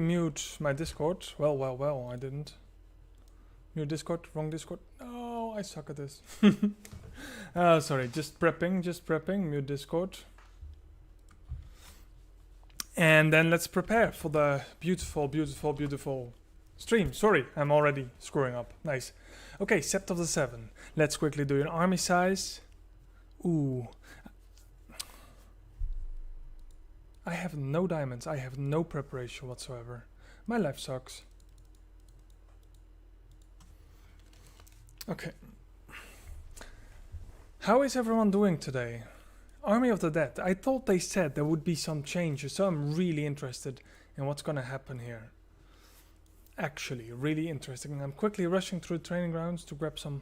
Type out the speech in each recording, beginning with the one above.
mute my Discord. Well, I didn't. Mute Discord, wrong Discord. Oh, I suck at this. Sorry, just prepping, mute Discord. And then let's prepare for the beautiful, beautiful, beautiful stream. Sorry, I'm already screwing up. Nice. Okay, Sept of the 7. Let's quickly do an army size. Ooh. I have no diamonds. I have no preparation whatsoever. My life sucks. Okay. How is everyone doing today? Army of the Dead. I thought they said there would be some changes, so I'm really interested in what's gonna happen here. Actually, really interesting. I'm quickly rushing through training grounds to grab some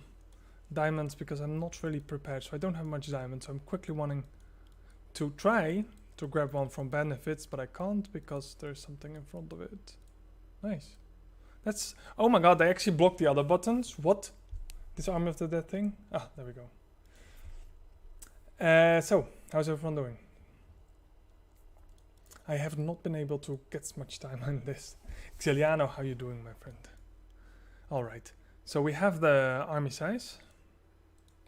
diamonds because I'm not really prepared, so I don't have much diamonds. So I'm quickly wanting to try to grab one from benefits, but I can't because there's something in front of it. Nice. That's... Oh my god, they actually blocked the other buttons. What? This Army of the Dead thing? Ah, there we go. So, how's everyone doing? I have not been able to get much time on this. Xiliano, how you doing, my friend? Alright, so we have the army size.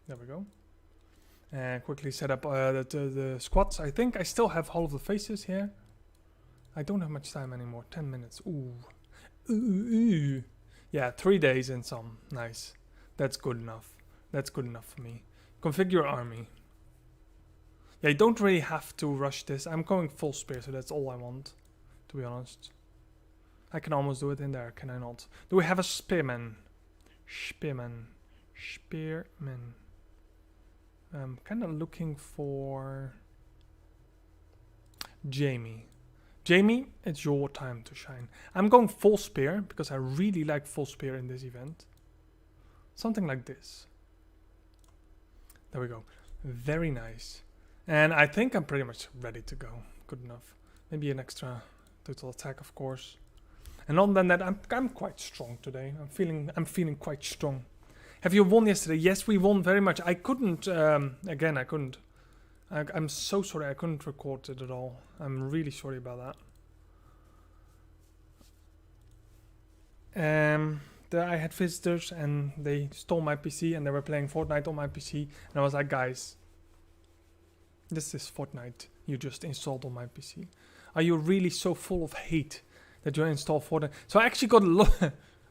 There we go. And quickly set up the squads. I think I still have Hall of the Faces here. I don't have much time anymore. 10 minutes. Ooh. Ooh. Yeah, 3 days and some. Nice. That's good enough. That's good enough for me. Configure army. Yeah, you don't really have to rush this. I'm going full spear, so that's all I want, to be honest. I can almost do it in there, can I not? Do we have a spearman? Spearman. Spearman. I'm kind of looking for... Jamie. Jamie, it's your time to shine. I'm going full spear, because I really like full spear in this event. Something like this. There we go. Very nice. And I think I'm pretty much ready to go. Good enough. Maybe an extra total attack, of course. And other than that, I'm quite strong today. I'm feeling quite strong. Have you won yesterday? Yes, we won very much. I couldn't. Again, I couldn't. I'm so sorry. I couldn't record it at all. I'm really sorry about that. I had visitors and they stole my PC and they were playing Fortnite on my PC. And I was like, guys. This is Fortnite you just installed on my PC. Are you really so full of hate that you install Fortnite? So I actually got a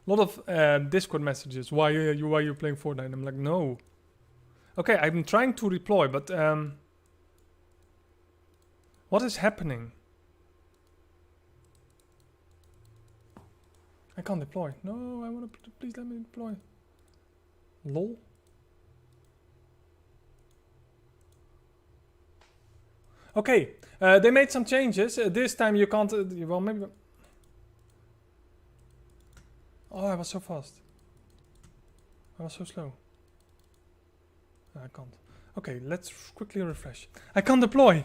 lot of Discord messages. Why are you playing Fortnite? I'm like, no. Okay, I'm trying to reply, but what is happening? I can't deploy. No, I want to please let me deploy. Lol. Okay, they made some changes. This time you can't... well, maybe... Oh, I was so fast. I was so slow. I can't. Okay, let's quickly refresh. I can't deploy!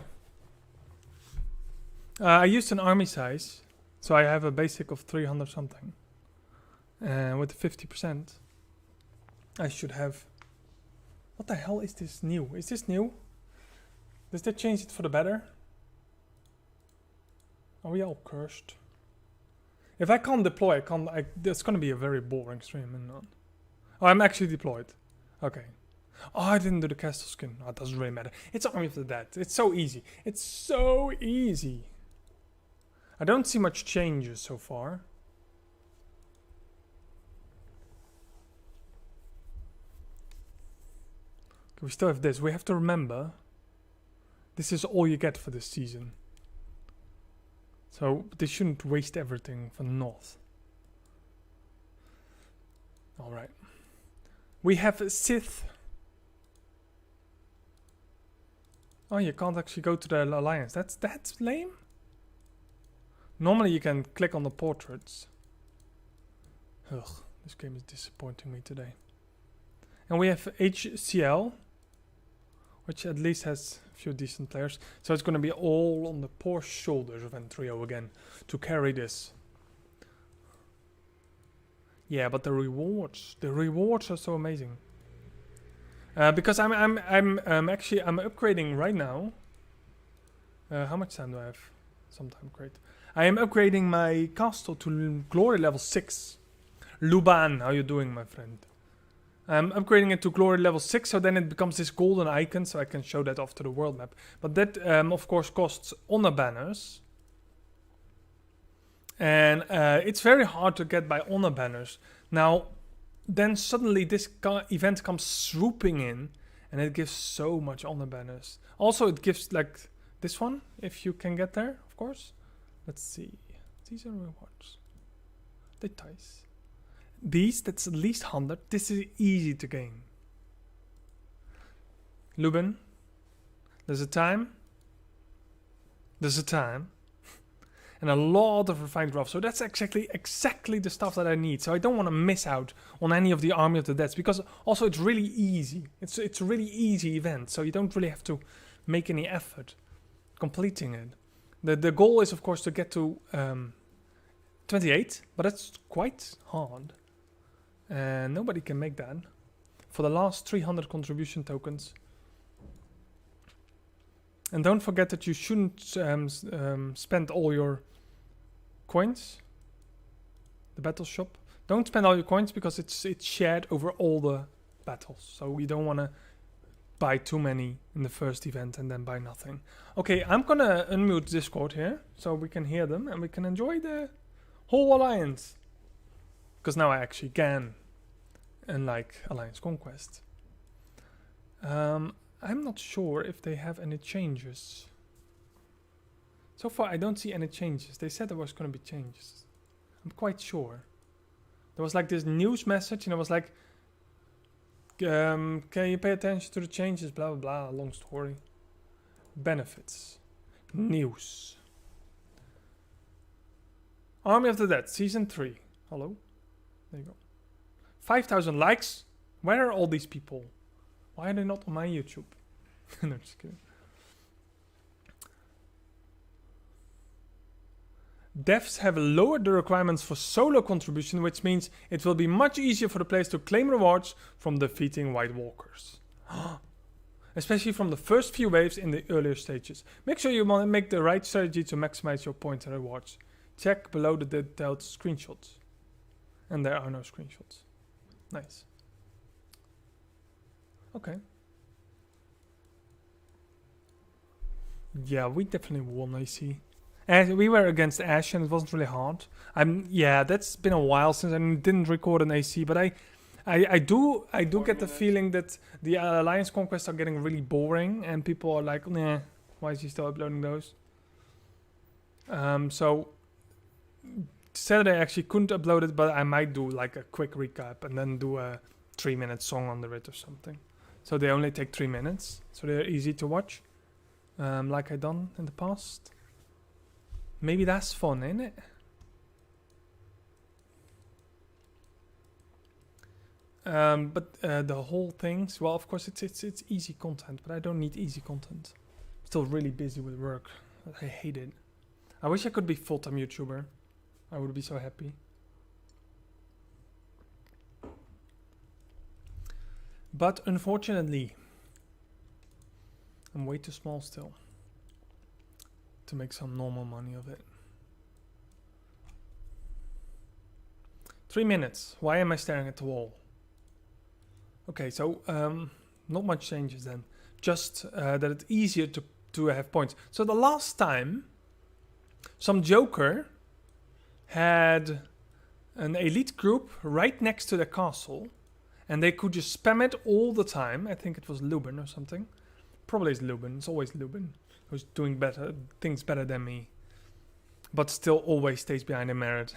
I used an army size. So I have a basic of 300 something. And with 50%, I should have... What the hell is this new? Is this new? Does that change it for the better? Are we all cursed? If I can't deploy, that's gonna be a very boring stream, isn't it? Oh, I'm actually deployed. Okay. Oh, I didn't do the castle skin. Oh, it doesn't really matter. It's Army of the Dead. It's so easy. It's so easy. I don't see much changes so far. Okay, we still have this. We have to remember... This is all you get for this season. So they shouldn't waste everything for the north. Alright. We have Sith. Oh, you can't actually go to the alliance. That's lame. Normally you can click on the portraits. Ugh, this game is disappointing me today. And we have HCL, which at least has a few decent players. So it's going to be all on the poor shoulders of N03E01 again to carry this. Yeah, but the rewards are so amazing. Because I'm upgrading right now. How much time do I have? Some time, great. I am upgrading my castle to glory level 6. Luban, how you doing, my friend? I'm upgrading it to glory level 6, so then it becomes this golden icon, so I can show that off to the world map. But that, of course, costs honor banners. And it's very hard to get by honor banners. Now, then suddenly this event comes swooping in, and it gives so much honor banners. Also, it gives, like, this one, if you can get there, of course. Let's see. These are rewards. Details. These, that's at least 100. This is easy to gain. Lubin. There's a time. There's a time. And a lot of refined graph. So that's exactly the stuff that I need. So I don't want to miss out on any of the Army of the Dead. Because also it's really easy. It's a really easy event. So you don't really have to make any effort completing it. The goal is, of course, to get to 28. But that's quite hard. And nobody can make that. For the last 300 contribution tokens. And don't forget that you shouldn't spend all your coins. The battle shop. Don't spend all your coins because it's shared over all the battles. So you don't want to buy too many in the first event and then buy nothing. Okay, I'm gonna unmute Discord here so we can hear them and we can enjoy the whole alliance. Because now I actually can, unlike Alliance Conquest. I'm not sure if they have any changes. So far I don't see any changes. They said there was going to be changes. I'm quite sure. There was like this news message and it was like, can you pay attention to the changes, blah blah blah, long story. Benefits. News. Army of the Dead, Season 3. Hello. There you go. 5,000 likes. Where are all these people? Why are they not on my YouTube? No, just kidding. Devs have lowered the requirements for solo contribution, which means it will be much easier for the players to claim rewards from defeating White Walkers. Especially from the first few waves in the earlier stages. Make sure you make the right strategy to maximize your points and rewards. Check below the detailed screenshots. And there are no screenshots. Nice. Okay. Yeah, we definitely won, I see. And we were against Ash and it wasn't really hard. Yeah, that's been a while since I didn't record an AC, but I do get the feeling that the Alliance Conquests are getting really boring and people are like, nah, why is he still uploading those? So Saturday I actually couldn't upload it, but I might do like a quick recap and then do a 3-minute song under it or something. So they only take 3 minutes, so they're easy to watch, like I done in the past. Maybe that's fun, ain't it? But the whole things, well, of course it's easy content, but I don't need easy content. Still really busy with work. I hate it. I wish I could be full-time YouTuber. I would be so happy. But unfortunately, I'm way too small still to make some normal money of it. 3 minutes. Why am I staring at the wall? Okay, so not much changes then. Just that it's easier to have points. So the last time, some joker had an elite group right next to the castle, and they could just spam it all the time. I think it was Lubin or something. Probably it's Lubin. It's always Lubin who's doing things better than me, but still always stays behind the merit.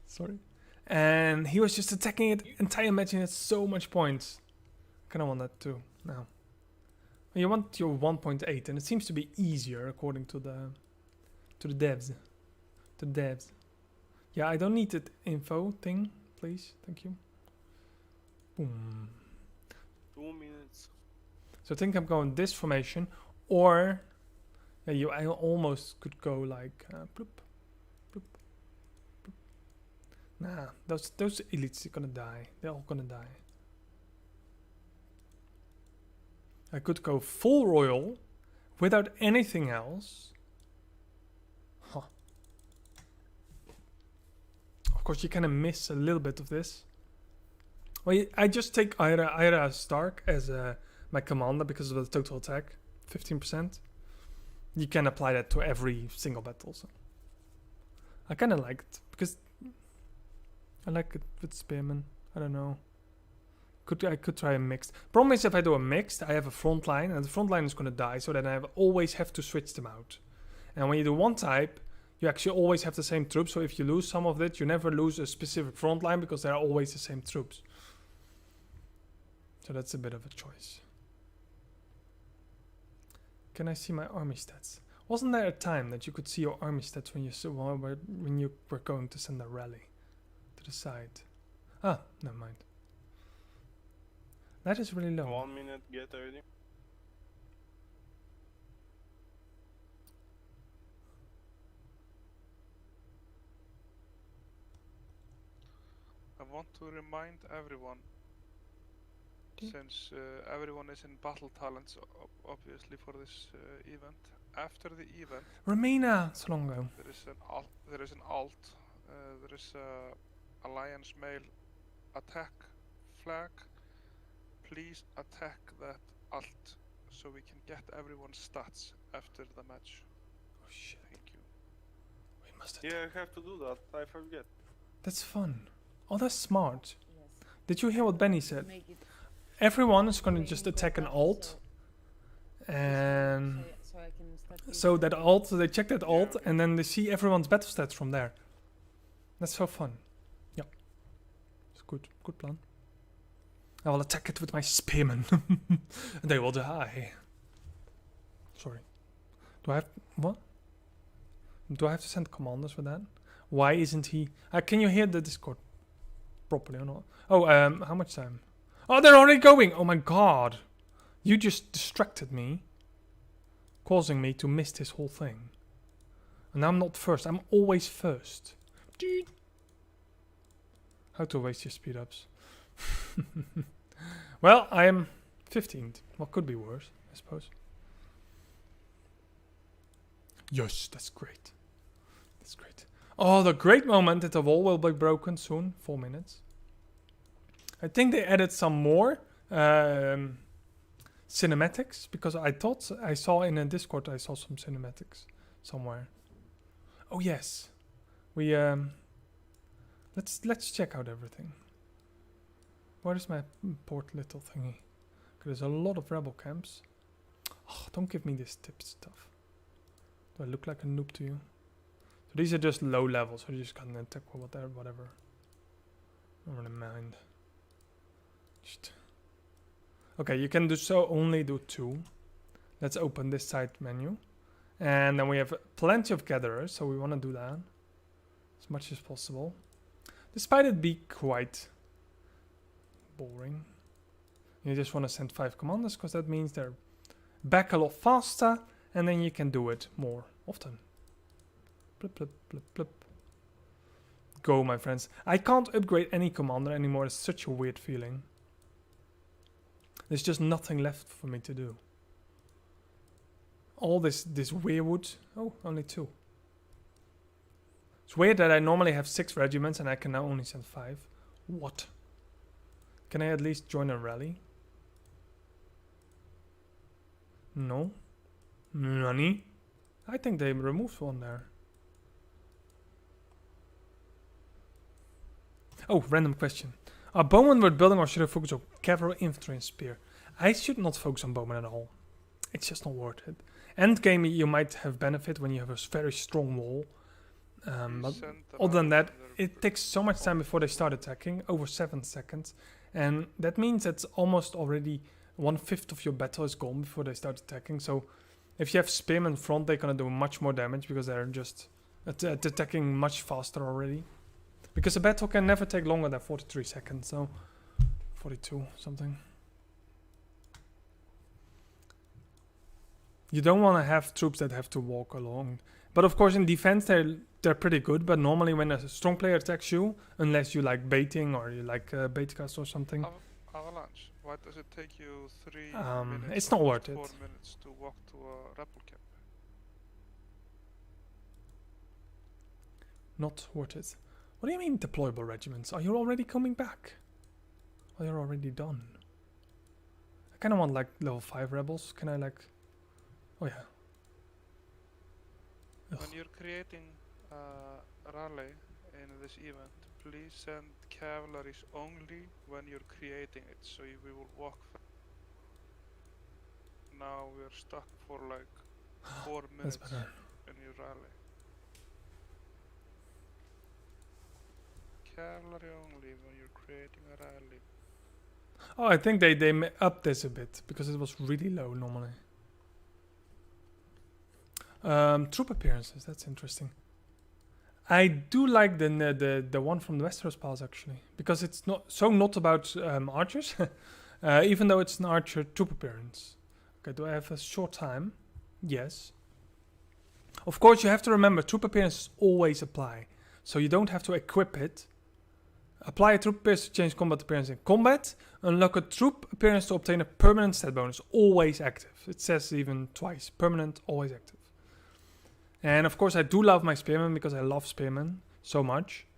Sorry. And he was just attacking it entire match and had so much points. Kind of want that too now. You want your 1.8, and it seems to be easier according to the devs. The devs. Yeah, I don't need that info thing, please. Thank you. Boom. 2 minutes. So I think I'm going this formation, or I almost could go like bloop, bloop, bloop. Nah, those elites are gonna die. They're all gonna die. I could go full royal without anything else. Of course, you kind of miss a little bit of this. Well, I just take Ira Stark as my commander because of the total attack, 15%. You can apply that to every single battle. So I kind of like it because I like it with Spearman. I don't know. I could try a mixed. Problem is, if I do a mixed, I have a front line, and the front line is going to die, so then I always have to switch them out. And when you do one type, you actually always have the same troops, so if you lose some of it, you never lose a specific front line, because they're always the same troops. So that's a bit of a choice. Can I see my army stats? Wasn't there a time that you could see your army stats when you were going to send a rally to the side? Ah, never mind. That is really low. 1 minute, get ready. I want to remind everyone, since everyone is in battle talents, obviously for this event. After the event, Romina, so long ago. there is an alt. There is a Alliance Mail attack flag. Please attack that alt so we can get everyone's stats after the match. Oh shit! Thank you. We must. Yeah, I have to do that. I forget. That's fun. Oh, that's smart. Yes. Did you hear what Benny said? Make it Everyone is going to just attack an alt, and so I can start so using that it. alt, they check that alt, okay. and then they see everyone's battle stats from there. That's so fun. Yeah, it's good. Good plan. I will attack it with my spearmen. And they will die. Sorry. Do I have what? Do I have to send commanders for that? Why isn't he? Can you hear the Discord properly or not? Oh, how much time? Oh, they're already going. Oh my god, you just distracted me, causing me to miss this whole thing. And I'm not first. I'm always first. Dude. How to waste your speed ups? Well, I am 15th. What could be worse, I suppose. Yes, that's great. That's great. Oh, the great moment that the wall will be broken soon. 4 minutes. I think they added some more cinematics, because I thought I saw in a Discord I saw some cinematics somewhere. Oh yes, we let's check out everything. Where is my port little thingy? There's a lot of rebel camps. Oh, don't give me this tip stuff. Do I look like a noob to you? So these are just low levels, so you just can attack or whatever. Don't really mind. Just. Okay, you can do so only do 2. Let's open this side menu. And then we have plenty of gatherers, so we want to do that as much as possible. Despite it be quite boring. You just want to send 5 commanders, because that means they're back a lot faster, and then you can do it more often. Blip, blip, blip, blip. Go, my friends. I can't upgrade any commander anymore. It's such a weird feeling. There's just nothing left for me to do. All this weirwood. Oh, only 2. It's weird that I normally have 6 regiments and I can now only send 5. What? Can I at least join a rally? No. Nani? I think they removed one there. Oh, random question. Are bowmen worth building, or should I focus on cavalry, infantry and spear? I should not focus on bowmen at all. It's just not worth it. Endgame you might have benefit when you have a very strong wall. But other than that, it takes so much time before they start attacking, over 7 seconds. And that means it's almost already 1/5 of your battle is gone before they start attacking. So if you have spearmen in front, they're gonna do much more damage because they're just attacking much faster already. Because a battle can never take longer than 43 seconds, so 42 something. You don't want to have troops that have to walk along. But of course in defense they're pretty good, but normally when a strong player attacks you, unless you like baiting or you like baitcast or something. Avalanche, why does it take you 3 minutes? It's not worth it. 4 minutes to walk to a rebel camp? Not worth it. What do you mean deployable regiments? Are you already coming back? Are you already done? I kind of want like level 5 rebels. Can I like... Oh yeah. When Ugh. you're creating a rally in this event, please send cavalries only when you're creating it, so we will walk. Now we're stuck for like 4 That's minutes better. in your rally. Cavalry only when you're creating a rally. Oh, I think they upped this a bit because it was really low normally. Troop appearances, that's interesting. I do like the one from the Westeros Palace actually, because it's not about archers, even though it's an archer troop appearance. Okay, do I have a short time? Yes. Of course, you have to remember troop appearances always apply, so you don't have to equip it. Apply a troop appearance to change combat appearance in combat. Unlock a troop appearance to obtain a permanent stat bonus. Always active. It says even twice. Permanent, always active. And of course I do love my spearmen because I love spearmen so much.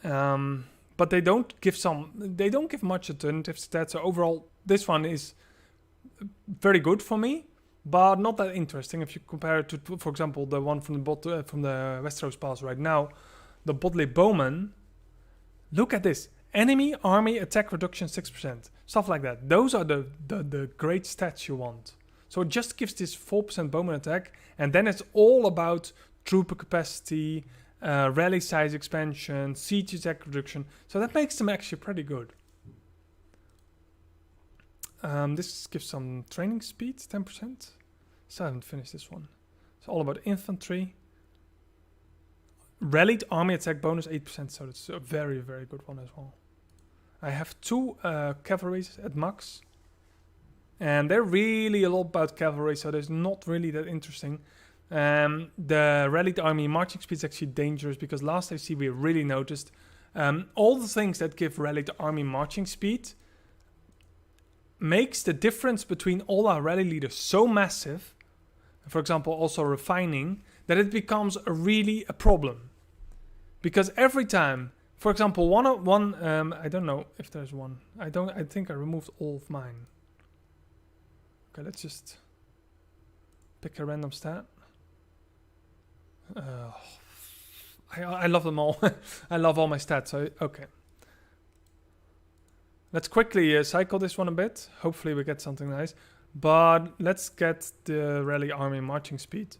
But they don't give much alternative stats. So overall this one is very good for me, but not that interesting if you compare it to, for example, the one from the Westeros Pass right now, the Bodley Bowman. Look at this. Enemy army attack reduction 6%. Stuff like that. Those are the great stats you want. So it just gives this 4% bowman attack. And then it's all about trooper capacity, rally size expansion, siege attack reduction. So that makes them actually pretty good. This gives some training speed, 10%. Still haven't finished this one. It's all about infantry. Rallied army attack bonus 8%, so that's a very, very good one as well. I have 2 cavalries at max. And they're really a lot about cavalry, so there's not really that interesting. The rallied army marching speed is actually dangerous because last I see we really noticed all the things that give rallied army marching speed makes the difference between all our rally leaders so massive, for example also refining, that it becomes a problem. Because every time, for example, one I don't know if there's one. I think I removed all of mine. Okay, let's just pick a random stat. I love them all. I love all my stats. So okay. Let's quickly cycle this one a bit. Hopefully we get something nice. But let's get the rally army marching speed.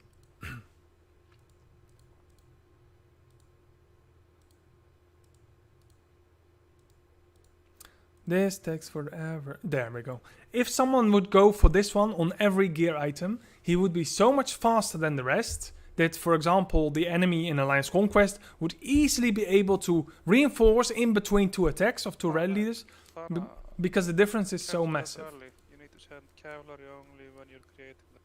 This takes forever. There we go. If someone would go for this one on every gear item, he would be so much faster than the rest that, for example, the enemy in Alliance Conquest would easily be able to reinforce in between 2 attacks of 2 rally leaders because the difference is so massive. You need to send cavalry only when you're creating them.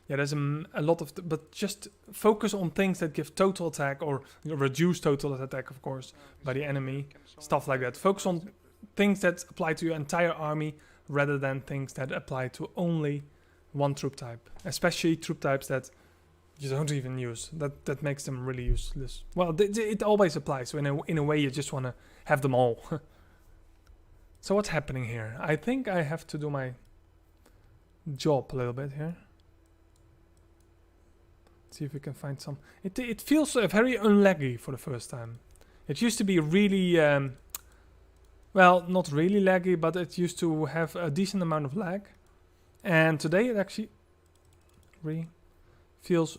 Yeah, there's a lot of... but just focus on things that give total attack or reduce total attack, of course, by the enemy. Stuff like that. Focus on things that apply to your entire army rather than things that apply to only one troop type. Especially troop types that you don't even use. That makes them really useless. Well, it always applies. So in a way, you just want to have them all. So what's happening here? I think I have to do my job a little bit here. See if we can find some. It feels very unlaggy for the first time. It used to be really, well, not really laggy, but it used to have a decent amount of lag. And today it actually feels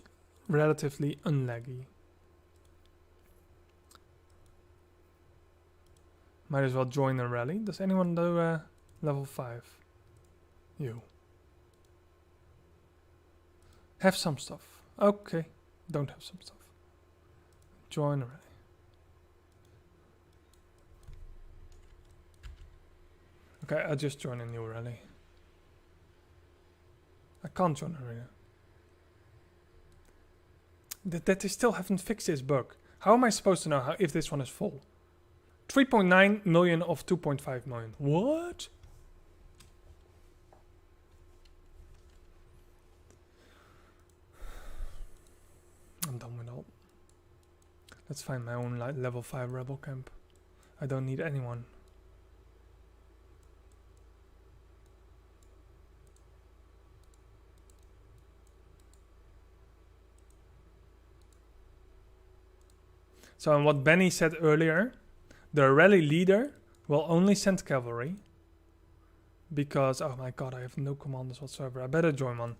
relatively unlaggy. Might as well join a rally. Does anyone do level 5? You. Have some stuff. Okay. Don't have some stuff. Join a rally. Okay, I'll just join a new rally. I can't join a rally. That they still haven't fixed this bug. How am I supposed to know if this one is full? 3.9 million of 2.5 million. What? I'm done with all. Let's find my own level 5 rebel camp. I don't need anyone. So and what Benny said earlier, the rally leader will only send cavalry. Because, oh my god, I have no commanders whatsoever. I better join one.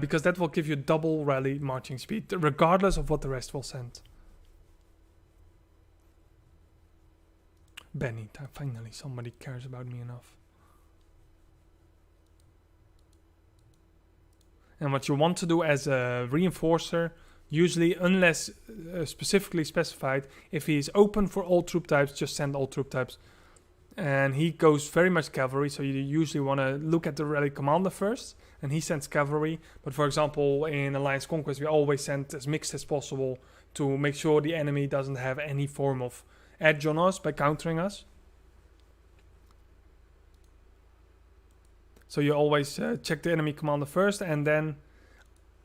Because that will give you double rally marching speed, regardless of what the rest will send. Benny, finally somebody cares about me enough. And what you want to do as a reinforcer, usually unless specifically specified, if he is open for all troop types, just send all troop types. And he goes very much cavalry, so you usually want to look at the rally commander first, and he sends cavalry. But for example, in Alliance Conquest, we always send as mixed as possible to make sure the enemy doesn't have any form of edge on us by countering us. So you always check the enemy commander first, and then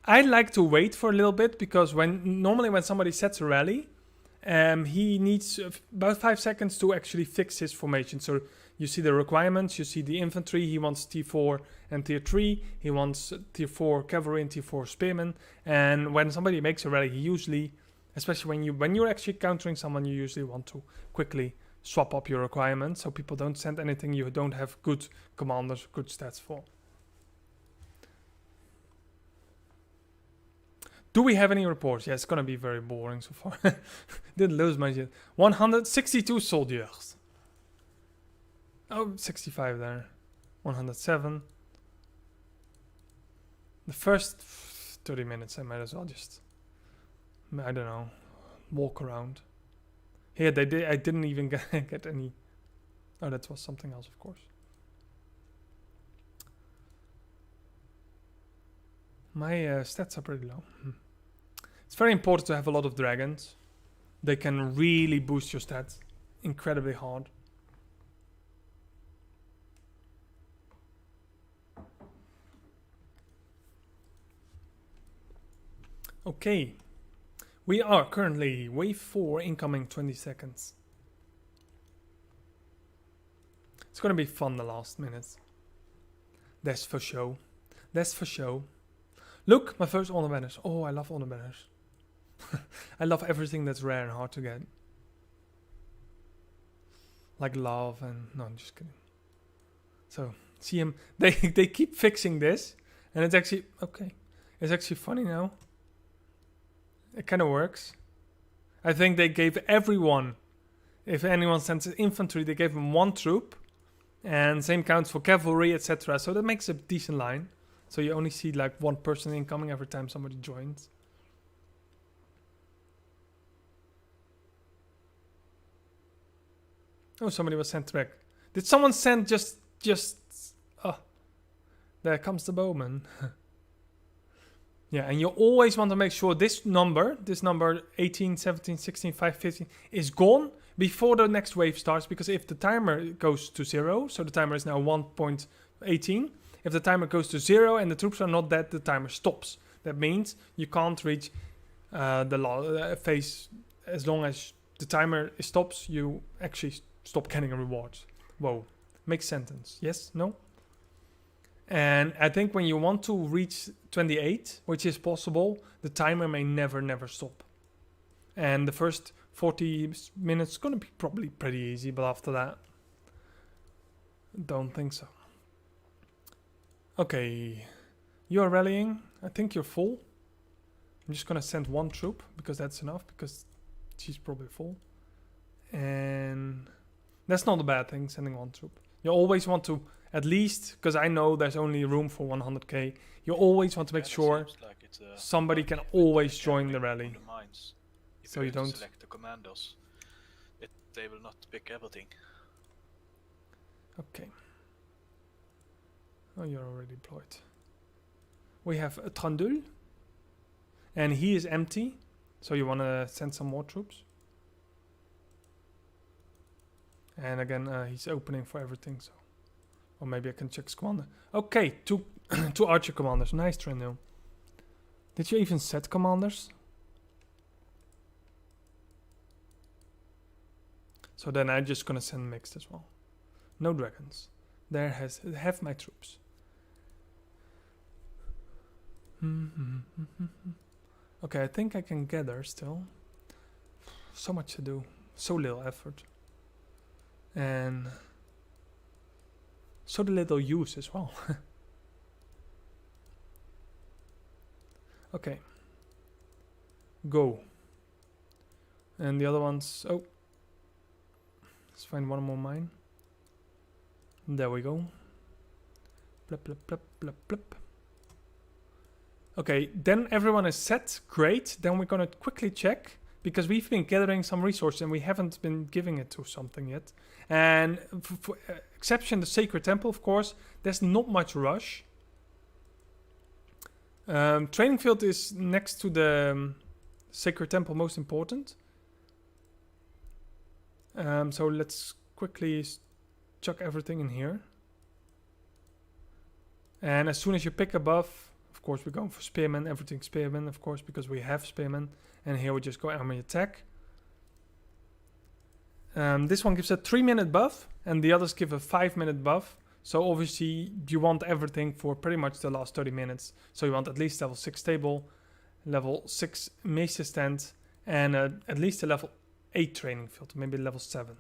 I like to wait for a little bit, because normally when somebody sets a rally, he needs about 5 seconds to actually fix his formation. So you see the requirements, you see the infantry. He wants tier 4 and tier 3. He wants tier 4 cavalry and tier 4 spearmen. And when somebody makes a rally, he usually, especially when you're actually countering someone, you usually want to quickly swap up your requirements, so people don't send anything you don't have good commanders, good stats for. Do we have any reports? Yeah, it's gonna be very boring so far. Didn't lose much yet. 162 soldiers. Oh, 65 there. 107. The first 30 minutes I might as well just, I don't know, walk around. Here I didn't even get any. Oh, that was something else, of course. My stats are pretty low. It's very important to have a lot of dragons. They can really boost your stats incredibly hard. Okay. We are currently wave 4, incoming 20 seconds. It's gonna be fun the last minutes. That's for show. That's for show. Look, my first honor banners. Oh, I love honor banners. I love everything that's rare and hard to get. Like love and... No, I'm just kidding. So, see him. They keep fixing this. And it's actually... Okay. It's actually funny now. It kind of works. I think they gave everyone... If anyone sends infantry, they gave them 1 troop. And same counts for cavalry, etc. So that makes a decent line. So you only see like 1 person incoming every time somebody joins. Oh, somebody was sent back. Did someone send just... Oh, there comes the bowman. Yeah, and you always want to make sure this number 18, 17, 16, 5, 15 is gone before the next wave starts, because if the timer goes to 0, so the timer is now 1.18, if the timer goes to 0 and the troops are not dead, the timer stops. That means you can't reach the phase as long as the timer stops, you actually stop getting rewards. Whoa, makes sentence. Yes? No? And I think when you want to reach 28, which is possible, the timer may never stop. And the first 40 minutes is going to be probably pretty easy, but after that, don't think so. Okay, you are rallying. I think you're full. I'm just going to send 1 troop, because that's enough, because she's probably full. And that's not a bad thing, sending 1 troop. You always want to, at least, because I know there's only room for 100k, you always want to make sure like somebody can always join the rally. If so you don't select the commandos, they will not pick everything. Okay. Oh, you're already deployed. We have a Trandul, and he is empty, so you want to send some more troops. And again, he's opening for everything, so... Or maybe I can check his commander. Okay, 2 archer commanders. Nice, Trandul. Did you even set commanders? So then I'm just gonna send mixed as well. No dragons. There have my troops. Okay, I think I can gather still. So much to do. So little effort. And so little use as well. Okay. Go. And the other ones... Oh. Let's find one more mine. There we go. Plop, plop, plop, plop, plop. Okay, then everyone is set. Great. Then we're gonna quickly check, because we've been gathering some resources and we haven't been giving it to something yet. And for exception the Sacred Temple, of course, there's not much rush. Training field is next to the Sacred Temple most important. So let's quickly chuck everything in here. And as soon as you pick a buff, of course we're going for Spearman, everything Spearman, of course, because we have Spearman. And here we just go army attack. This one gives a 3-minute buff, and the others give a 5-minute buff. So obviously you want everything for pretty much the last 30 minutes. So you want at least level 6 stable, level 6 mace stand, and at least a level 8 training field, maybe level 7.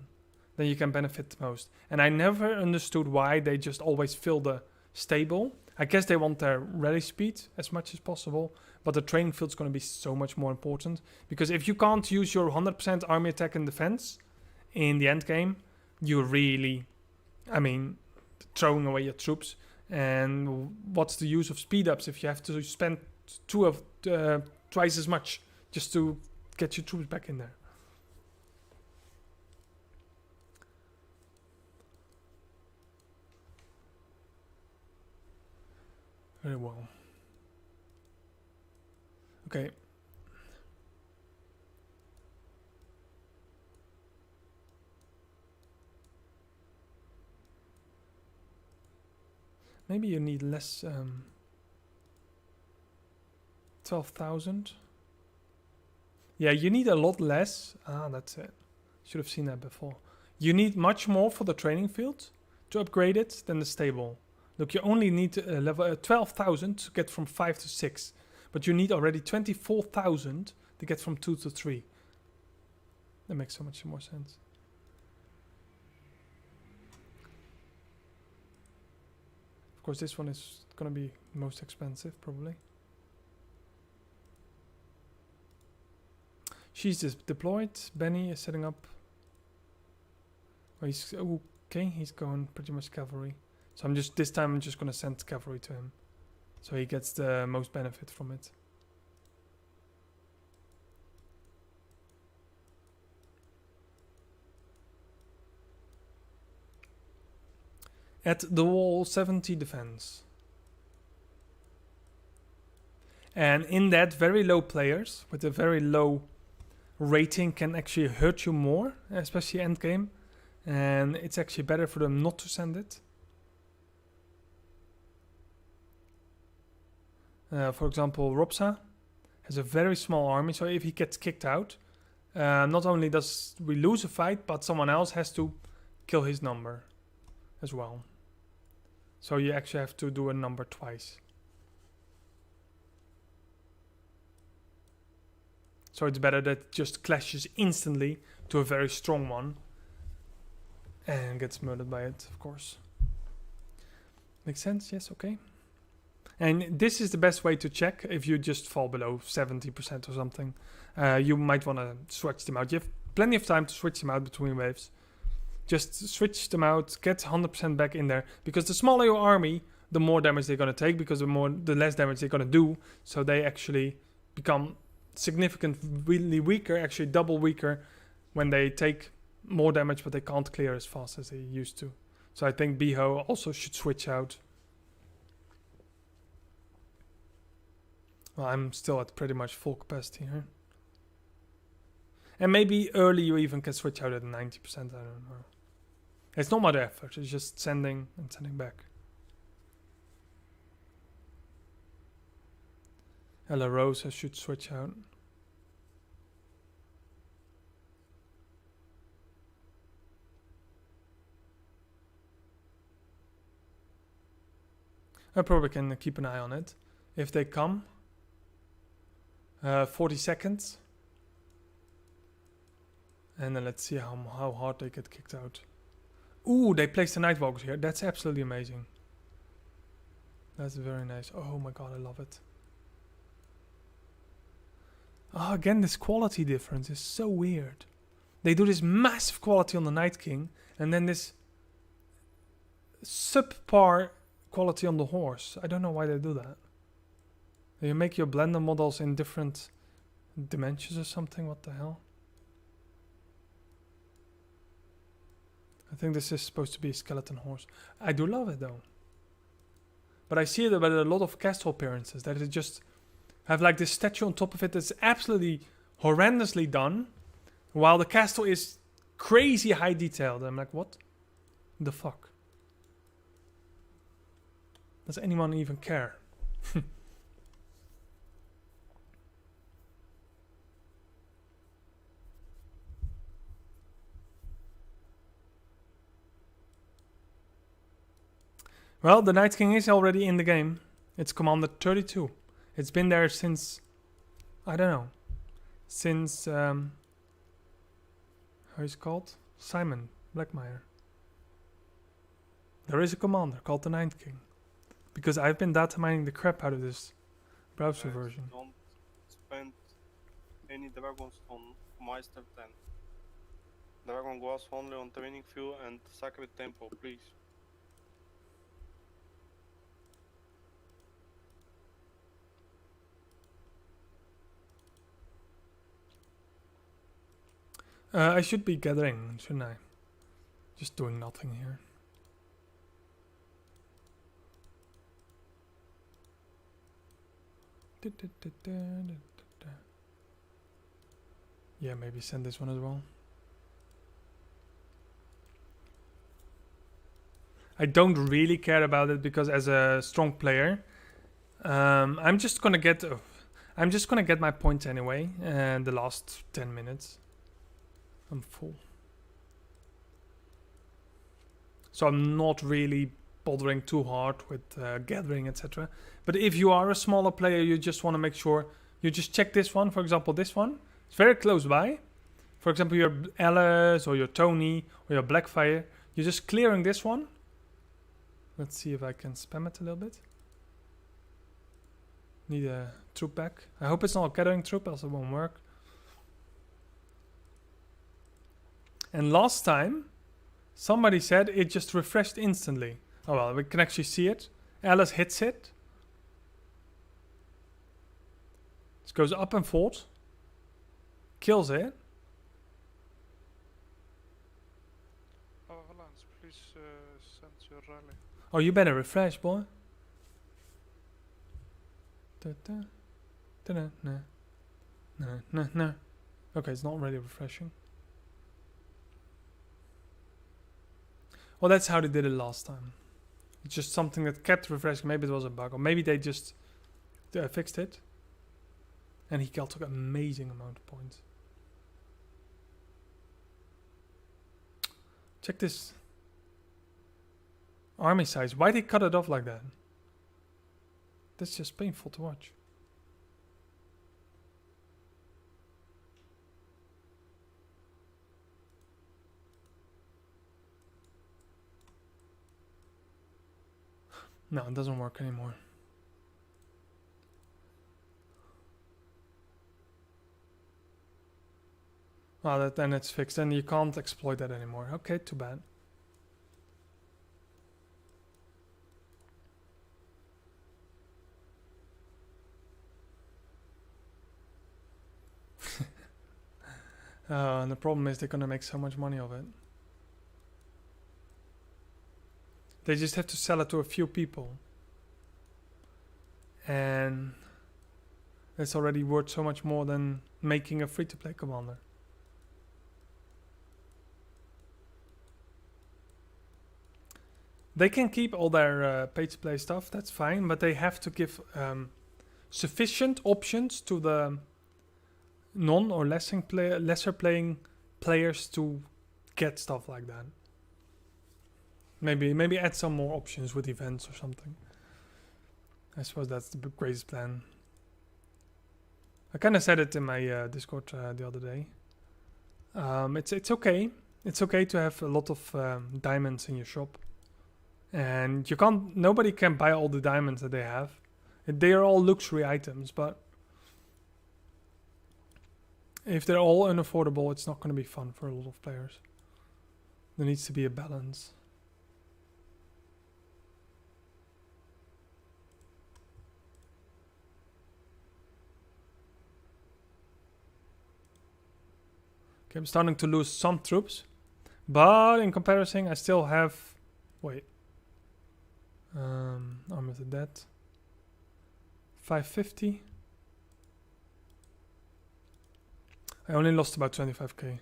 Then you can benefit the most. And I never understood why they just always fill the stable. I guess they want their rally speed as much as possible, but the training field is going to be so much more important. Because if you can't use your 100% army attack and defense in the end game, you're really, I mean, throwing away your troops. And what's the use of speed ups if you have to spend twice as much just to get your troops back in there? Very well. Okay. Maybe you need less, 12,000. Yeah, you need a lot less. Ah, that's it. Should have seen that before. You need much more for the training field to upgrade it than the stable. Look, you only need level 12,000 to get from 5 to 6. But you need already 24,000 to get from 2 to 3. That makes so much more sense. Of course, this one is going to be most expensive, probably. She's just deployed. Benny is setting up. Oh, he's okay. He's going pretty much cavalry. So this time I'm just going to send cavalry to him. So he gets the most benefit from it. At the wall, 70 defense. And in that, very low players with a very low rating can actually hurt you more, especially end game. And it's actually better for them not to send it. For example, Ropsa has a very small army, so if he gets kicked out, not only does we lose a fight, but someone else has to kill his number as well. So you actually have to do a number twice. So it's better that it just clashes instantly to a very strong one and gets murdered by it, of course. Makes sense? Yes, okay. And this is the best way to check if you just fall below 70% or something. You might want to switch them out. You have plenty of time to switch them out between waves. Just switch them out, get 100% back in there. Because the smaller your army, the more damage they're going to take. Because the less damage they're going to do. So they actually become significantly weaker, actually double weaker, when they take more damage, but they can't clear as fast as they used to. So I think Biho also should switch out. Well, I'm still at pretty much full capacity here. And maybe early you even can switch out at 90%, I don't know. It's not much effort, it's just sending and sending back. Ella Rosa should switch out. I probably can keep an eye on it. If they come. 40 seconds. And then let's see how hard they get kicked out. Ooh, they placed the Nightwalkers here. That's absolutely amazing. That's very nice. Oh my god, I love it. Oh, again, this quality difference is so weird. They do this massive quality on the Night King, and then this subpar quality on the horse. I don't know why they do that. You make your blender models in different dimensions or something. What the hell? I think this is supposed to be a skeleton horse. I do love it though. But I see it about a lot of castle appearances that it just have like this statue on top of it that's absolutely horrendously done, while the castle is crazy high detailed. I'm like, what the fuck? Does anyone even care? Well, the Night King is already in the game. It's Commander 32. It's been there since, I don't know, since, how is it called? Simon Blackmire. There is a commander called the Night King. Because I've been data mining the crap out of this browser version. Don't spend any dragons on Meister 10. Dragon glass only on training field and sacred temple, please. I should be gathering, shouldn't I? Just doing nothing here. Yeah, maybe send this one as well. I don't really care about it because as a strong player, I'm just gonna get my points anyway. And the last 10 minutes, I'm full. So I'm not really bothering too hard with gathering, etc. But if you are a smaller player, you just want to make sure you just check this one. For example, this one. It's very close by. For example, your Alice or your Tony or your Blackfire. You're just clearing this one. Let's see if I can spam it a little bit. Need a troop back. I hope it's not a gathering troop, else it won't work. And last time, somebody said it just refreshed instantly. Oh well, we can actually see it. Alice hits it. It goes up and forth. Kills it. Avalanche, please send your rally. Oh, you better refresh, boy. No. Okay, it's not really refreshing. Well, that's how they did it last time. It's just something that kept refreshing. Maybe it was a bug, or maybe they just fixed it. And he took an amazing amount of points. Check this army size. Why they cut it off like that? That's just painful to watch. No, it doesn't work anymore. Well, then it's fixed. Then you can't exploit that anymore. Okay, too bad. And the problem is they're gonna make so much money of it. They just have to sell it to a few people. And it's already worth so much more than making a free-to-play commander. They can keep all their pay-to-play stuff, that's fine, but they have to give sufficient options to the non or lesser playing players to get stuff like that. Maybe add some more options with events or something. I suppose that's the greatest plan. I kind of said it in my Discord the other day. It's okay. It's okay to have a lot of diamonds in your shop, and you can't. Nobody can buy all the diamonds that they have. They are all luxury items, but if they're all unaffordable, it's not going to be fun for a lot of players. There needs to be a balance. Okay, I'm starting to lose some troops, but in comparison, I still have. Wait. Army of the Dead. 550. I only lost about 25k.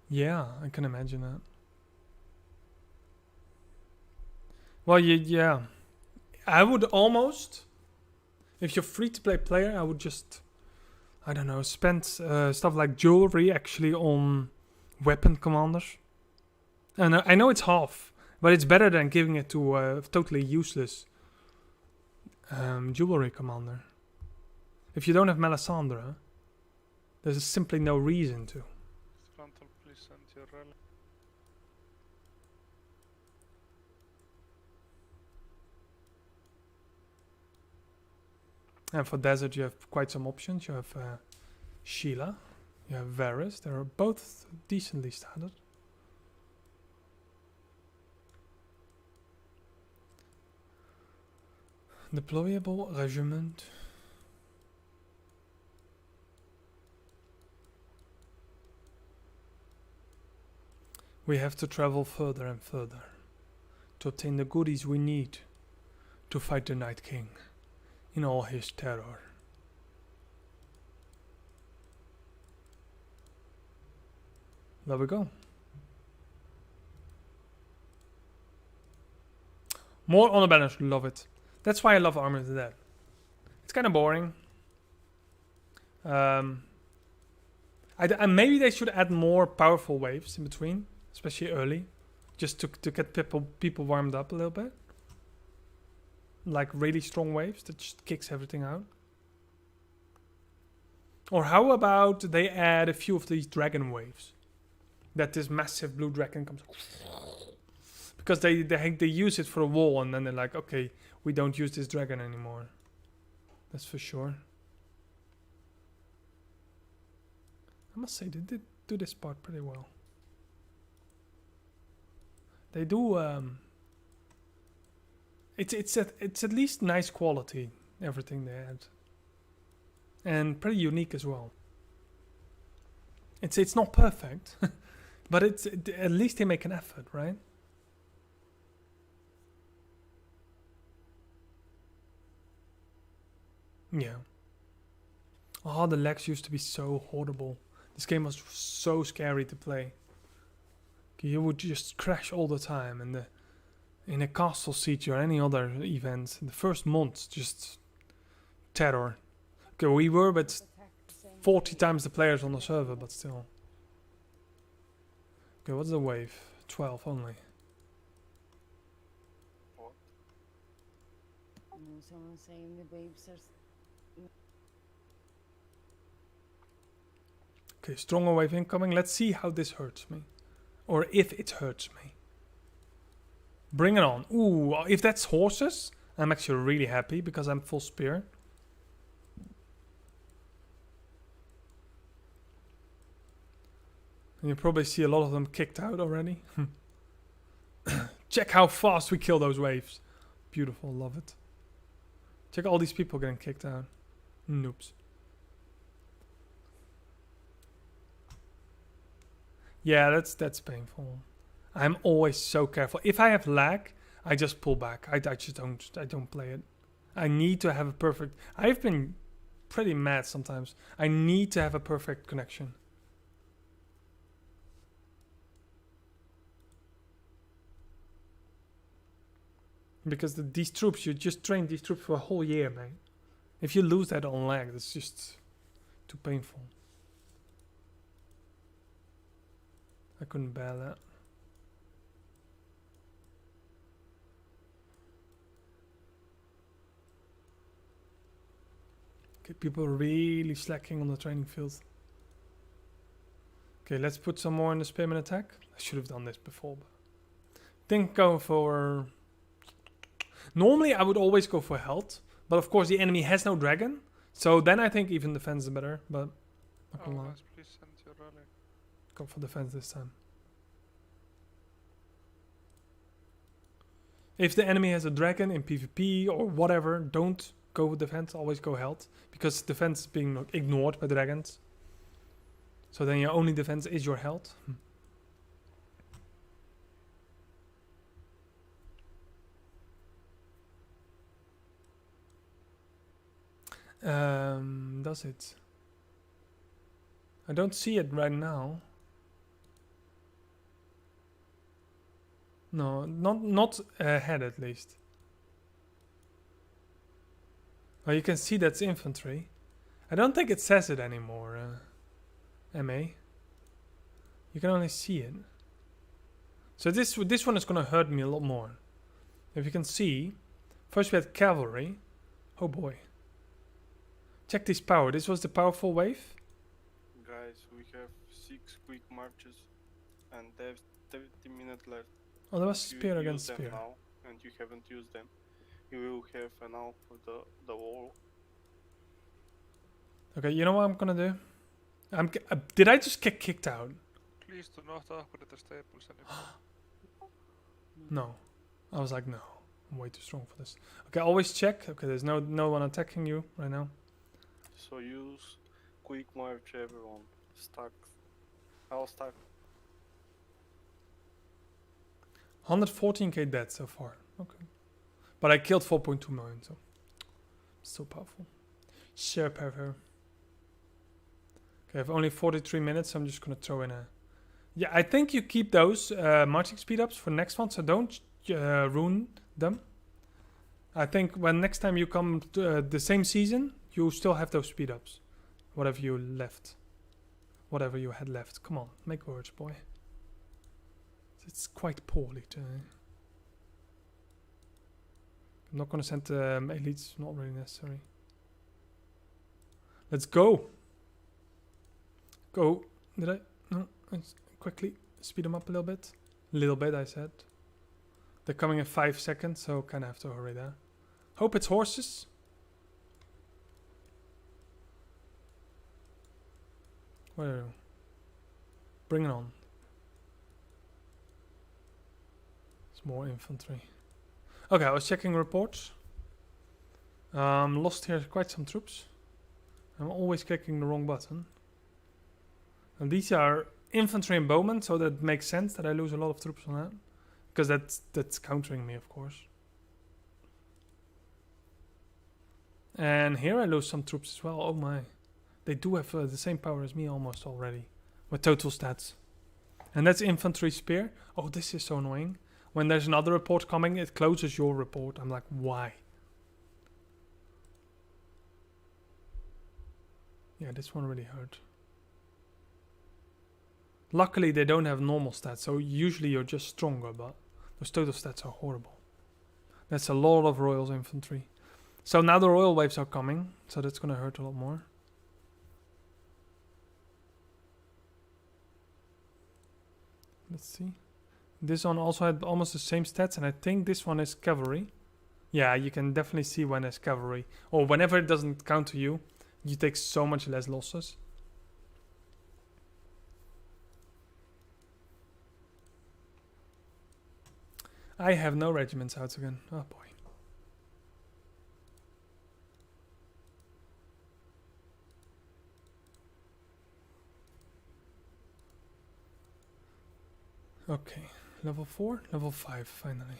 Yeah, I can imagine that. Well, yeah. I would almost, if you're free to play player, I would just, I don't know, spend stuff like jewelry actually on weapon commanders. And I know it's half, but it's better than giving it to a totally useless jewelry commander. If you don't have Melisandre, there's simply no reason to. Frontal, please send your rally. And for desert, you have quite some options. You have Sheila, you have Varys. They are both decently standard. Deployable regiment. We have to travel further and further to obtain the goodies we need to fight the Night King in all his terror. There we go. More honor banners, love it. That's why I love Army of the Dead. It's kind of boring. Maybe they should add more powerful waves in between, especially early, just to get people warmed up a little bit. Like really strong waves that just kicks everything out. Or how about they add a few of these dragon waves? That this massive blue dragon comes. Because they use it for a wall and then they're like, okay, we don't use this dragon anymore. That's for sure. I must say they did do this part pretty well. They do it's at least nice quality, everything they add. And pretty unique as well. It's not perfect, but at least they make an effort, right? Yeah. Oh, the lags used to be so horrible. This game was so scary to play. You would just crash all the time, and in a castle siege or any other event, the first month, just terror. Okay, we were but 40 times the players on the server, but still. Okay, what's the wave? 12 only. What? No, someone saying the waves are. Okay, stronger wave incoming. Let's see how this hurts me. Or if it hurts me. Bring it on. Ooh, if that's horses, I'm actually really happy because I'm full spear. And you probably see a lot of them kicked out already. Check how fast we kill those waves. Beautiful, love it. Check all these people getting kicked out. Noobs. Yeah, that's painful. I'm always so careful. If I have lag, I just pull back. I just don't play it. I need to have a perfect. I've been pretty mad sometimes. I need to have a perfect connection. Because these troops, you just train these troops for a whole year, man. If you lose that on lag, that's just too painful. I couldn't bear that. Okay, people are really slacking on the training field. Okay, let's put some more in the spearman attack. I should have done this before, but think go for... Normally I would always go for health, but of course the enemy has no dragon, so then I think even defense is better, but not gonna lie. Nice, please send your rally. Go for defense this time. If the enemy has a dragon in PvP or whatever, don't go with defense, always go health, because defense is being ignored by dragons. So then your only defense is your health. Does it? I don't see it right now. No, not ahead at least. Oh, you can see that's infantry. I don't think it says it anymore. MA. You can only see it. So this one is gonna hurt me a lot more. If you can see, first we had cavalry. Oh boy. Check this power. This was the powerful wave. Guys, we have 6 quick marches and there's 30 minutes left. Oh, there was If you spear use against them spear. now and you haven't used them, you will have enough for the wall. Okay, you know what I'm gonna do? Did I just get kicked out? Please do not upgrade the staples anymore. No. I was like, no. I'm way too strong for this. Okay, always check. Okay, there's no one attacking you right now. So use quick march everyone. Stack. I'll stack. 114k dead so far. Okay. But I killed 4.2 million, so so powerful. So powerful. Okay, I have only 43 minutes, so I'm just gonna throw in a... Yeah, I think you keep those marching speed ups for next one, so don't ruin them. I think when next time you come to the same season, you still have those speed ups. Whatever you left. Whatever you had left. Come on, make words, boy. It's quite poorly today. I'm not gonna send elites, not really necessary. Let's go! Go. Did I? No. Let's quickly speed them up a little bit. Little bit, I said. They're coming in 5 seconds, so kind of have to hurry there. Hope it's horses. What are you? Bring it on. It's more infantry. Okay, I was checking reports. Lost here quite some troops. I'm always clicking the wrong button. And these are infantry and bowmen, so that makes sense that I lose a lot of troops on that. Because that's countering me, of course. And here I lose some troops as well. Oh my. They do have the same power as me almost already. With total stats. And that's infantry spear. Oh, this is so annoying. When there's another report coming, it closes your report. I'm like, why? Yeah, this one really hurt. Luckily, they don't have normal stats, so usually you're just stronger, but those total stats are horrible. That's a lot of Royals infantry. So now the Royal waves are coming, so that's gonna hurt a lot more. Let's see. This one also had almost the same stats, and I think this one is cavalry. Yeah, you can definitely see when it's cavalry. Or whenever it doesn't count to you, you take so much less losses. I have no regiments out again. Oh boy. Okay, level 4, level 5 finally.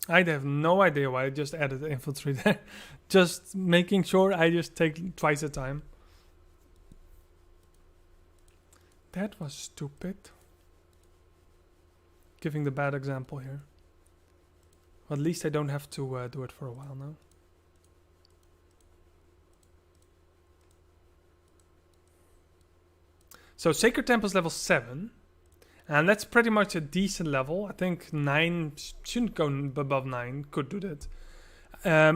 I have no idea why I just added infantry there. Just making sure I just take twice the time. That was stupid. giving the bad example here. Well, at least I don't have to do it for a while now. So Sacred Temple's level 7. And that's pretty much a decent level. I think 9 shouldn't go above 9. Could do that.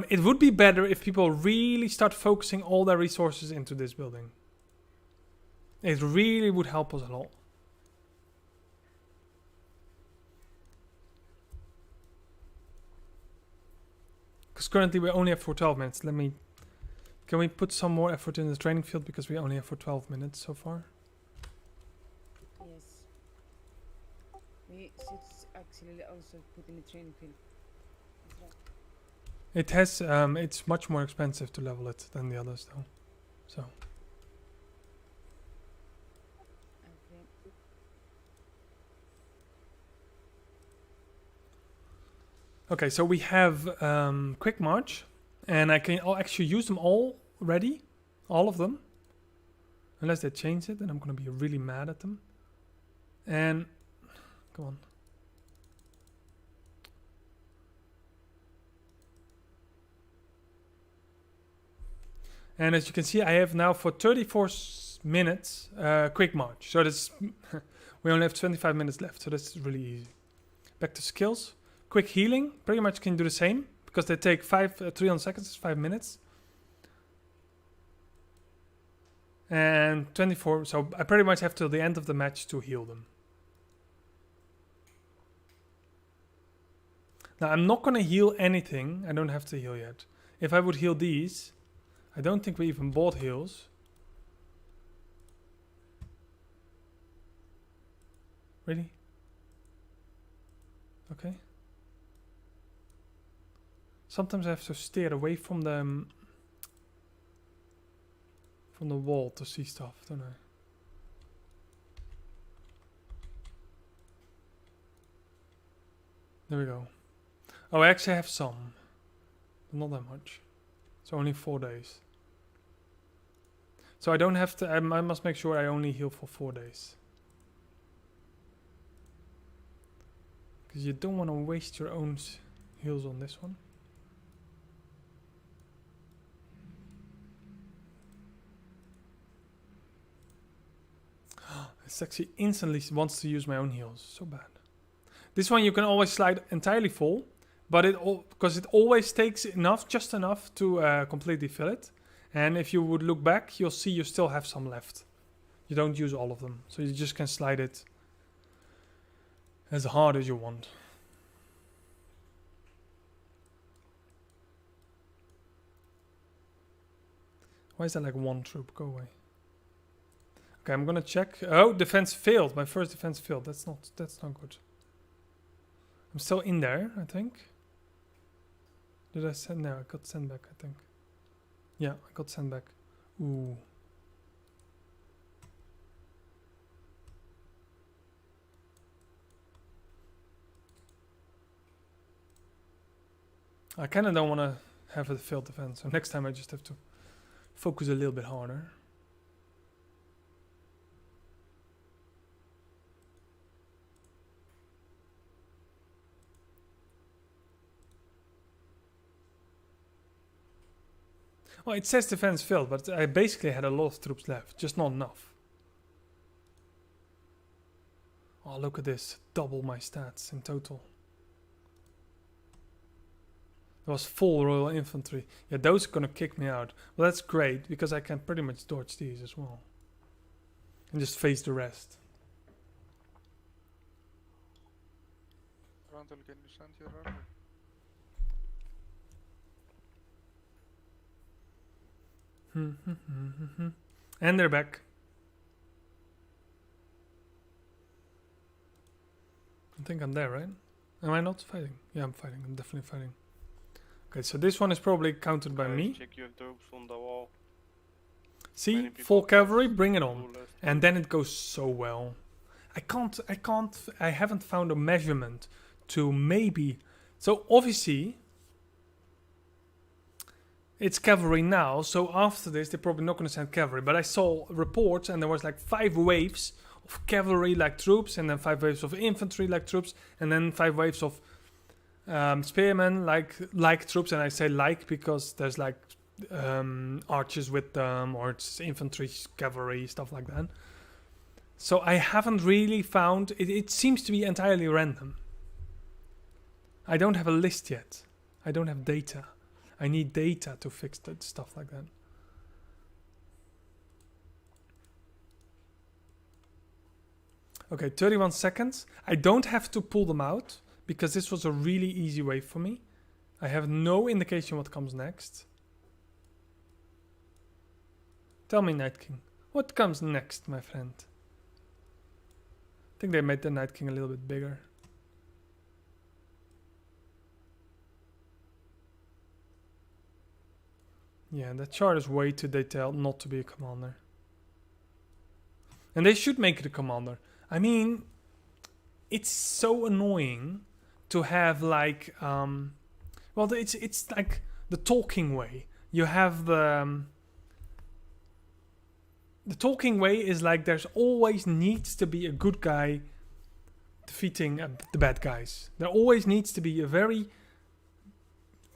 It would be better if people really start focusing all their resources into this building. It really would help us a lot. Because currently we only have for 12 minutes. Can we put some more effort in the training field because we only have for 12 minutes so far? Yes. We should actually also put in the training field. That's right. It has, it's much more expensive to level it than the others though. So. Okay. Okay, so we have Quick March. And I can actually use them already. All of them. Unless they change it, then I'm going to be really mad at them. And, come on. And as you can see, I have now for 34 minutes Quick March. So that's we only have 25 minutes left, so that's really easy. Back to skills. Quick Healing, pretty much can do the same. Because they take 300 seconds, 5 minutes. And 24, so I pretty much have till the end of the match to heal them. Now I'm not going to heal anything, I don't have to heal yet. If I would heal these, I don't think we even bought heals. Really? Okay. Sometimes I have to steer away from the wall to see stuff, don't I? There we go. Oh, I actually have some. But not that much. It's only 4 days. So I don't have to, I must make sure I only heal for 4 days. Because you don't want to waste your own heals on this one. It's actually instantly wants to use my own heals. So bad. This one you can always slide entirely full. But because it always takes enough, just enough to completely fill it. And if you would look back, you'll see you still have some left. You don't use all of them. So you just can slide it as hard as you want. Why is that like one troop? Go away. Okay, I'm gonna check. Oh, defense failed. My first defense failed. That's not good. I'm still in there, I think. Did I send? No, I got sent back, I think. Yeah, I got sent back. Ooh. I kind of don't want to have a failed defense, so next time I just have to focus a little bit harder. Well, it says defense failed, but I basically had a lot of troops left, just not enough. Oh, look at this. Double my stats in total. There was full Royal Infantry. Yeah, those are gonna kick me out. Well, that's great, because I can pretty much dodge these as well. And just face the rest. Randall, can you send your army? And they're back. I think I'm there, right? Am I not fighting? Yeah, I'm fighting. I'm definitely fighting. Okay, so this one is probably counted by me. Check your troops on the wall. See, full cavalry, bring it on. And then it goes so well. I haven't found a measurement to maybe. So obviously, it's cavalry now. So after this, they're probably not going to send cavalry. But I saw reports and there was like 5 waves cavalry like troops, and then 5 waves of infantry like troops, and then 5 waves of spearmen like troops. And I say like because there's like archers with them, or it's infantry, cavalry, stuff like that. So I haven't really found it. It seems to be entirely random. I don't have a list yet. I don't have data. I need data to fix that stuff like that. Okay, 31 seconds. I don't have to pull them out because this was a really easy wave for me. I have no indication what comes next. Tell me, Night King, what comes next, my friend? I think they made the Night King a little bit bigger. Yeah, that chart is way too detailed not to be a commander. And they should make it a commander. I mean, it's so annoying to have like, well, it's like the talking way. You have the talking way is like there's always needs to be a good guy defeating the bad guys. There always needs to be a very,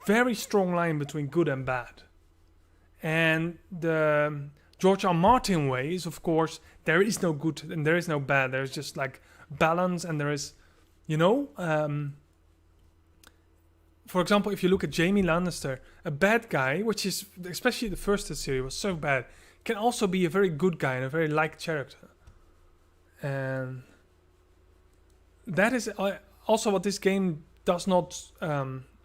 very strong line between good and bad. And the George R. Martin way is, of course, there is no good and there is no bad. There's just like balance, and there is, you know, for example, if you look at Jaime Lannister, a bad guy, which is, especially the first series, was so bad, can also be a very good guy and a very liked character. And that is also what this game does not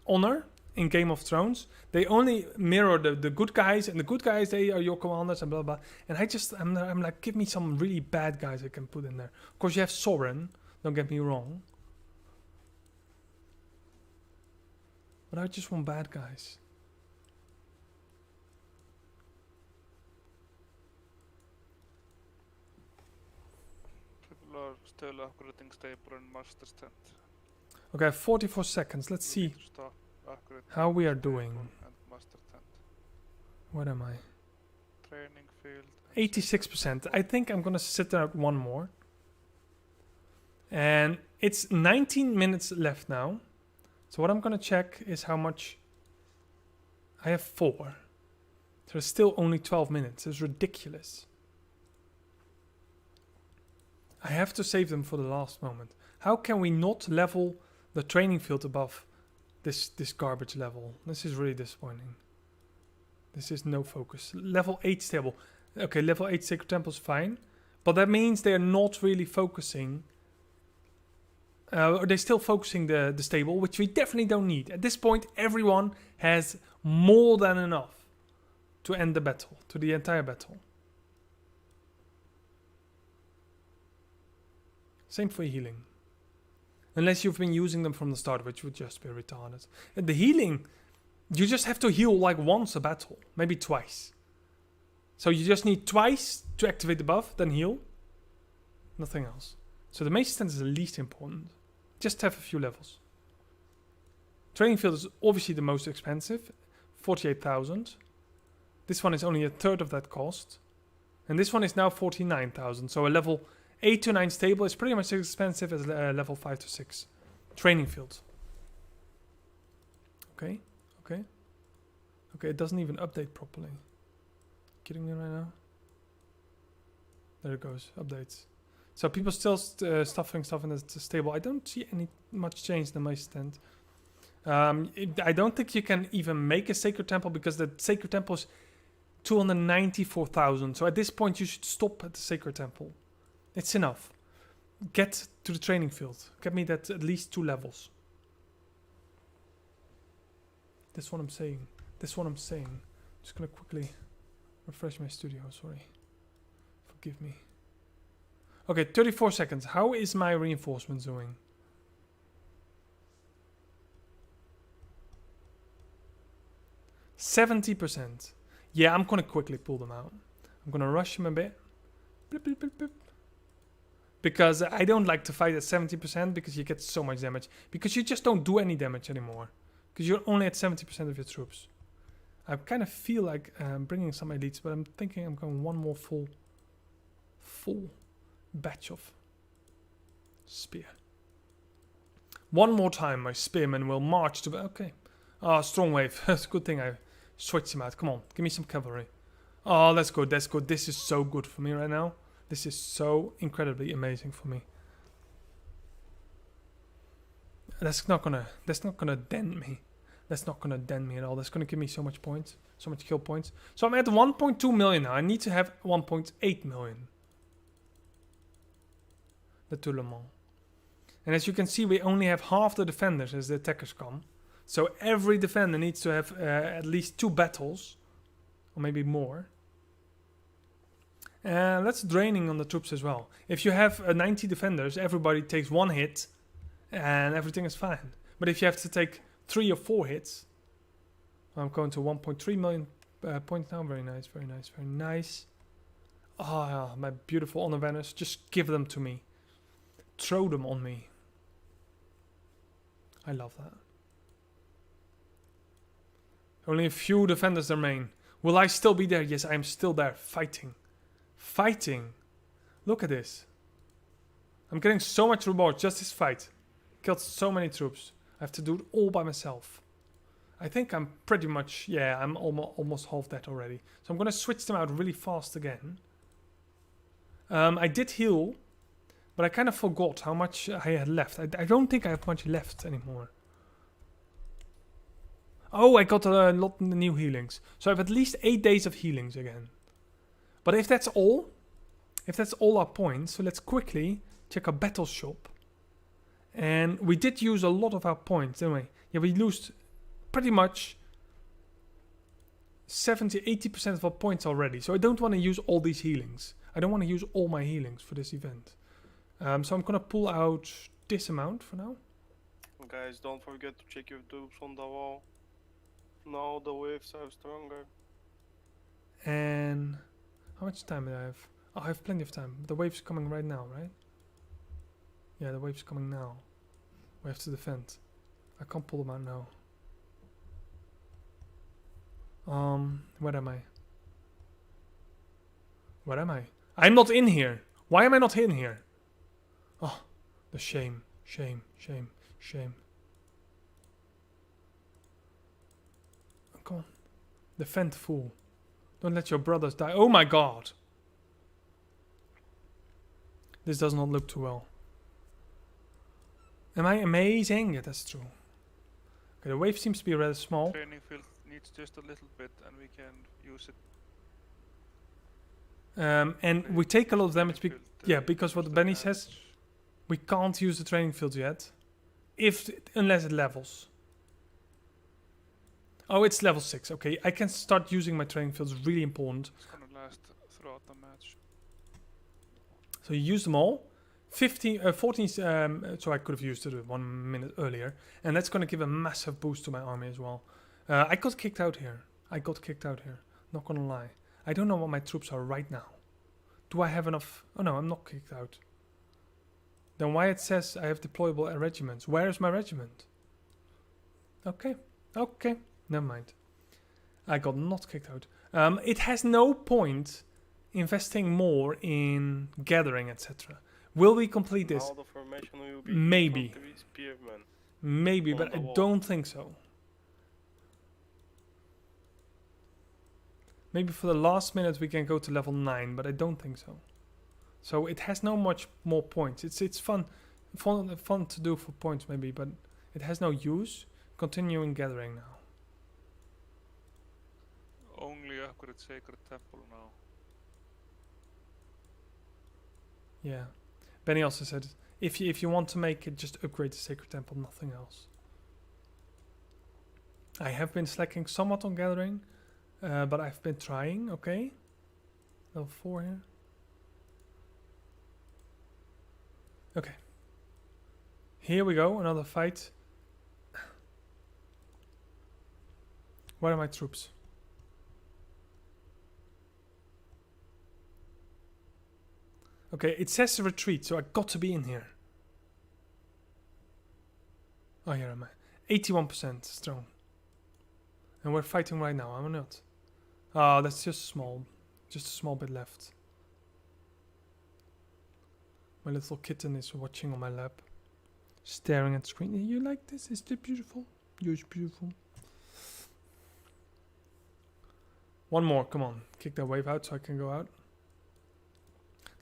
honor in Game of Thrones. They only mirror the good guys, and the good guys, they are your commanders and blah blah. And I'm like, give me some really bad guys I can put in there. Of course, you have Soren. Don't get me wrong. But I just want bad guys. People are still upgrading stable and master's tent. Okay, 44 seconds. Let's We need see to stop upgrading how we are stable doing. and master tent. What am I? Training field. and 86%. I think I'm gonna sit there at one more. And it's 19 minutes left now. So what I'm gonna check is how much I have 4. So there's still only 12 minutes. It's ridiculous. I have to save them for the last moment. How can we not level the training field above this garbage level? This is really disappointing. This is no focus. Level 8 stable. Okay, level 8 Sacred Temple is fine. But that means they are not really focusing. Or they're still focusing the stable, which we definitely don't need. At this point, everyone has more than enough to end the battle, to the entire battle. Same for healing. Unless you've been using them from the start, which would just be retarded. And the healing, you just have to heal like once a battle, maybe twice. So you just need twice to activate the buff, then heal. Nothing else. So the Mace Stand is the least important. Just have a few levels. Training field is obviously the most expensive, 48,000. This one is only a third of that cost. And this one is now 49,000. So a level 8 to 9 stable is pretty much as expensive as level 5 to 6. Training field. Okay, okay. Okay, it doesn't even update properly. Kidding me right now? There it goes, updates. So people still stuffing stuff in the stable. I don't see any much change in the Mace Stand. I don't think you can even make a Sacred Temple because the Sacred Temple is 294,000. So at this point you should stop at the Sacred Temple. It's enough. Get to the training field. Get me that at least 2 levels. That's what I'm saying. That's what I'm saying. Just gonna quickly refresh my studio, sorry. Forgive me. Okay, 34 seconds. How is my reinforcement doing? %. Yeah, I'm gonna quickly pull them out. I'm gonna rush them a bit. Blip, blip, blip, blip. Because I don't like to fight at 70% because you get so much damage. Because you just don't do any damage anymore. Because you're only at 70% of your troops. I kind of feel like bringing some elites, but I'm thinking I'm going one more full batch of spear. One more time, my spearmen will march to... Okay. Ah, strong wave. It's a good thing I switched him out. Come on, give me some cavalry. Oh, that's good, that's good. This is so good for me right now. This is so incredibly amazing for me. That's not gonna dent me. That's not gonna dent me at all. That's gonna give me so much points. So much kill points. So I'm at 1.2 million now. I need to have 1.8 million. The Toulemont. And as you can see, we only have half the defenders as the attackers come. So every defender needs to have at least 2 battles. Or maybe more. That's draining on the troops as well. If you have 90 defenders, everybody takes 1 hit. And everything is fine. But if you have to take 3 or 4 hits... I'm going to 1.3 million points now. Very nice, very nice, very nice. Ah, my beautiful honor banners. Just give them to me. Throw them on me. I love that. Only a few defenders remain. Will I still be there? Yes, I am still there. Fighting. Fighting. Look at this. I'm getting so much reward. Just this fight. Killed so many troops. I have to do it all by myself. I think I'm pretty much... Yeah, I'm almost half dead already. So I'm going to switch them out really fast again. I did heal. But I kind of forgot how much I had left. I don't think I have much left anymore. Oh, I got a lot of new healings. So I have at least 8 days of healings again. But if that's all our points, so let's quickly check our battle shop. And we did use a lot of our points, didn't we? Yeah, we lost pretty much 70-80% of our points already. So I don't want to use all these healings. I don't want to use all my healings for this event. So I'm gonna pull out this amount for now. Guys, don't forget to check your troops on the wall. Now the waves are stronger. And how much time do I have? Oh, I have plenty of time. The wave's coming right now, right? Yeah, the wave's coming now. We have to defend. I can't pull them out now. Where am I? Where am I? I'm not in here. Why am I not in here? Oh, the shame, shame, shame, shame. Oh, come on. Defend, fool. Don't let your brothers die. Oh my god. This does not look too well. Am I amazing? Yeah, that's true. Okay, the wave seems to be rather small. Training field needs just a little bit and we can use it. And we take a lot of damage. Training field, Yeah, because what use the Benny says, damage. we can't use the training field yet. Unless it levels. Oh, it's level 6. Okay, I can start using my training fields. Really important. It's gonna last throughout the match. So you use them all. 14, so I could have used it 1 minute earlier. And that's going to give a massive boost to my army as well. I got kicked out here. Not going to lie. I don't know what my troops are right now. Do I have enough? Oh no, I'm not kicked out. Then why it says I have deployable regiments? Where is my regiment? Okay. Never mind. I got not kicked out. It has no point investing more in gathering, etc. Will we complete this? Now the formation will be Maybe. infantry spearmen. Maybe, on but the I wall. don't think so. Maybe for the last minute we can go to level 9, but I don't think so. So it has no much more points. It's fun to do for points maybe, but it has no use. Continuing gathering now. Only upgrade Sacred Temple now. Yeah. Benny also said, if you want to make it, just upgrade the Sacred Temple, nothing else. I have been slacking somewhat on gathering, but I've been trying, okay. Level 4 here. Okay. Here we go, another fight. Where are my troops? Okay, it says retreat, so I got to be in here. Oh, here am I. 81% strong. And we're fighting right now, am I not? Oh, that's just small. Just a small bit left. My little kitten is watching on my lap, staring at the screen. You like this? Is it beautiful? Yes, beautiful. One more, come on. Kick that wave out so I can go out.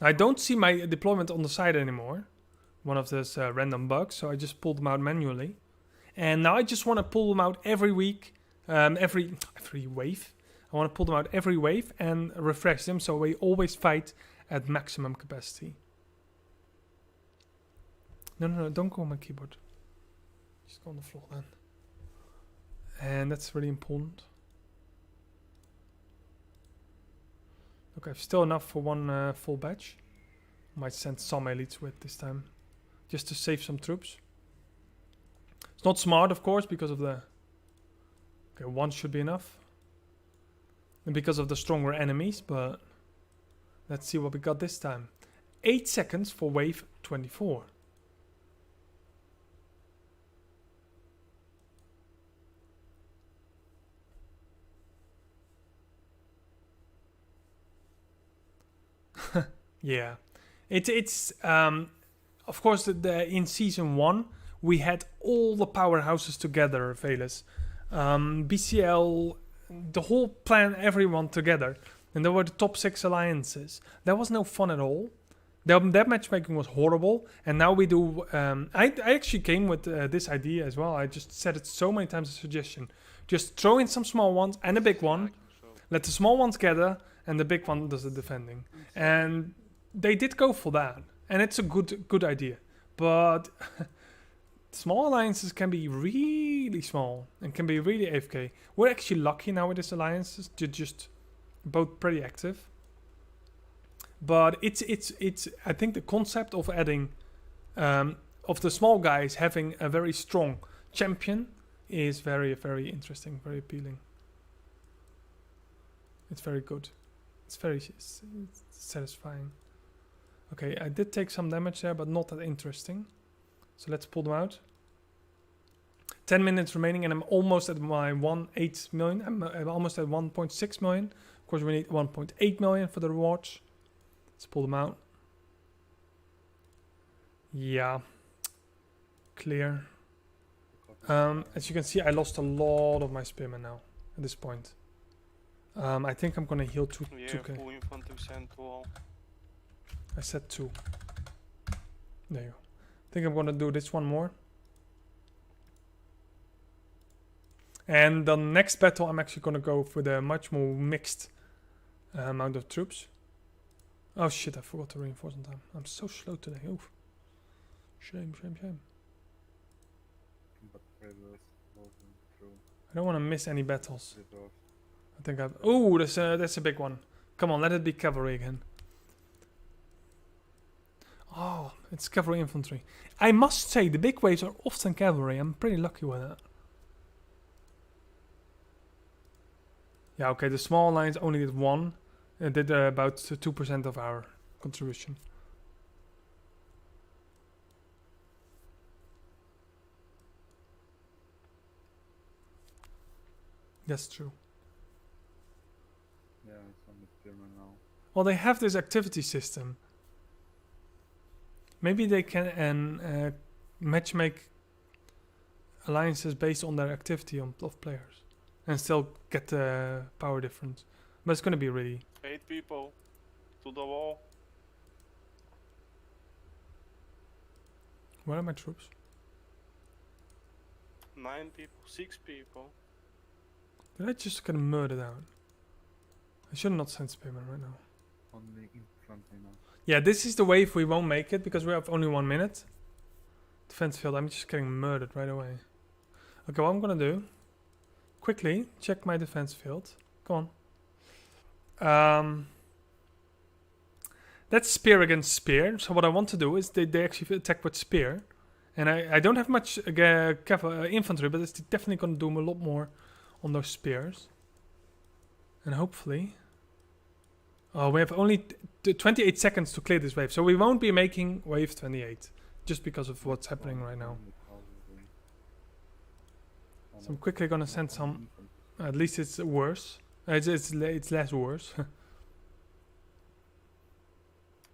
Now, I don't see my deployment on the side anymore. One of those random bugs, so I just pulled them out manually. And now I just want to pull them out every week, every wave. I want to pull them out every wave and refresh them so we always fight at maximum capacity. No, don't go on my keyboard. Just go on the floor then. And that's really important. Okay, I've still enough for one full batch. Might send some elites with this time, just to save some troops. It's not smart, of course, because of the... Okay, one should be enough. And because of the stronger enemies, but... Let's see what we got this time. 8 seconds for wave 24. Yeah, it's of course in season 1 we had all the powerhouses together, Velas, BCL, the whole plan, everyone together, and there were the top 6 alliances. That was no fun at all. That matchmaking was horrible, and now we do. I actually came with this idea as well. I just said it so many times as a suggestion. Just throw in some small ones and a big one. Let the small ones gather, and the big one does the defending. And they did go for that, and it's a good idea. But small alliances can be really small and can be really AFK. We're actually lucky now with these alliances to just both pretty active. But it's I think the concept of adding of the small guys having a very strong champion is very, very interesting, very appealing. It's very good. It's very satisfying. Okay, I did take some damage there, but not that interesting. So let's pull them out. 10 minutes remaining, and I'm almost at my 1.8 million. I'm almost at 1.6 million. Of course, we need 1.8 million for the rewards. Let's pull them out. Yeah. Clear. As you can see, I lost a lot of my spearmen now at this point. I think I'm gonna heal 2k. Full infantry sent to all. I said 2. There you go. I think I'm gonna do this one more. And the next battle, I'm actually gonna go for the much more mixed amount of troops. Oh shit, I forgot to reinforce on time. I'm so slow today. Oof. Shame. I don't want to miss any battles. I think I've... Oh, that's a big one. Come on, let it be cavalry again. Oh, it's cavalry infantry. I must say, the big waves are often cavalry. I'm pretty lucky with that. Yeah, okay, the small lines only did 1. It did about 2% of our contribution. That's true. Yeah, it's on the spearman now. Well, they have this activity system. Maybe they can matchmake alliances based on their activity of players, and still get the power difference. But it's going to be really... 8 people to the wall. Where are my troops? 9 people, 6 people. Did I just get murdered out? I should not send spearmen right now. Only infantry now. Yeah, this is the wave we won't make it because we have only 1 minute. Defense field, I'm just getting murdered right away. Okay, what I'm gonna do, quickly check my defense field. Come on. That's spear against spear. So what I want to do is they actually attack with spear. And I don't have much infantry, but it's definitely gonna do a lot more on those spears. And hopefully... Oh, we have only 28 seconds to clear this wave. So we won't be making wave 28. Just because of what's happening right now. So I'm quickly gonna send some... At least it's worse. It's less worse.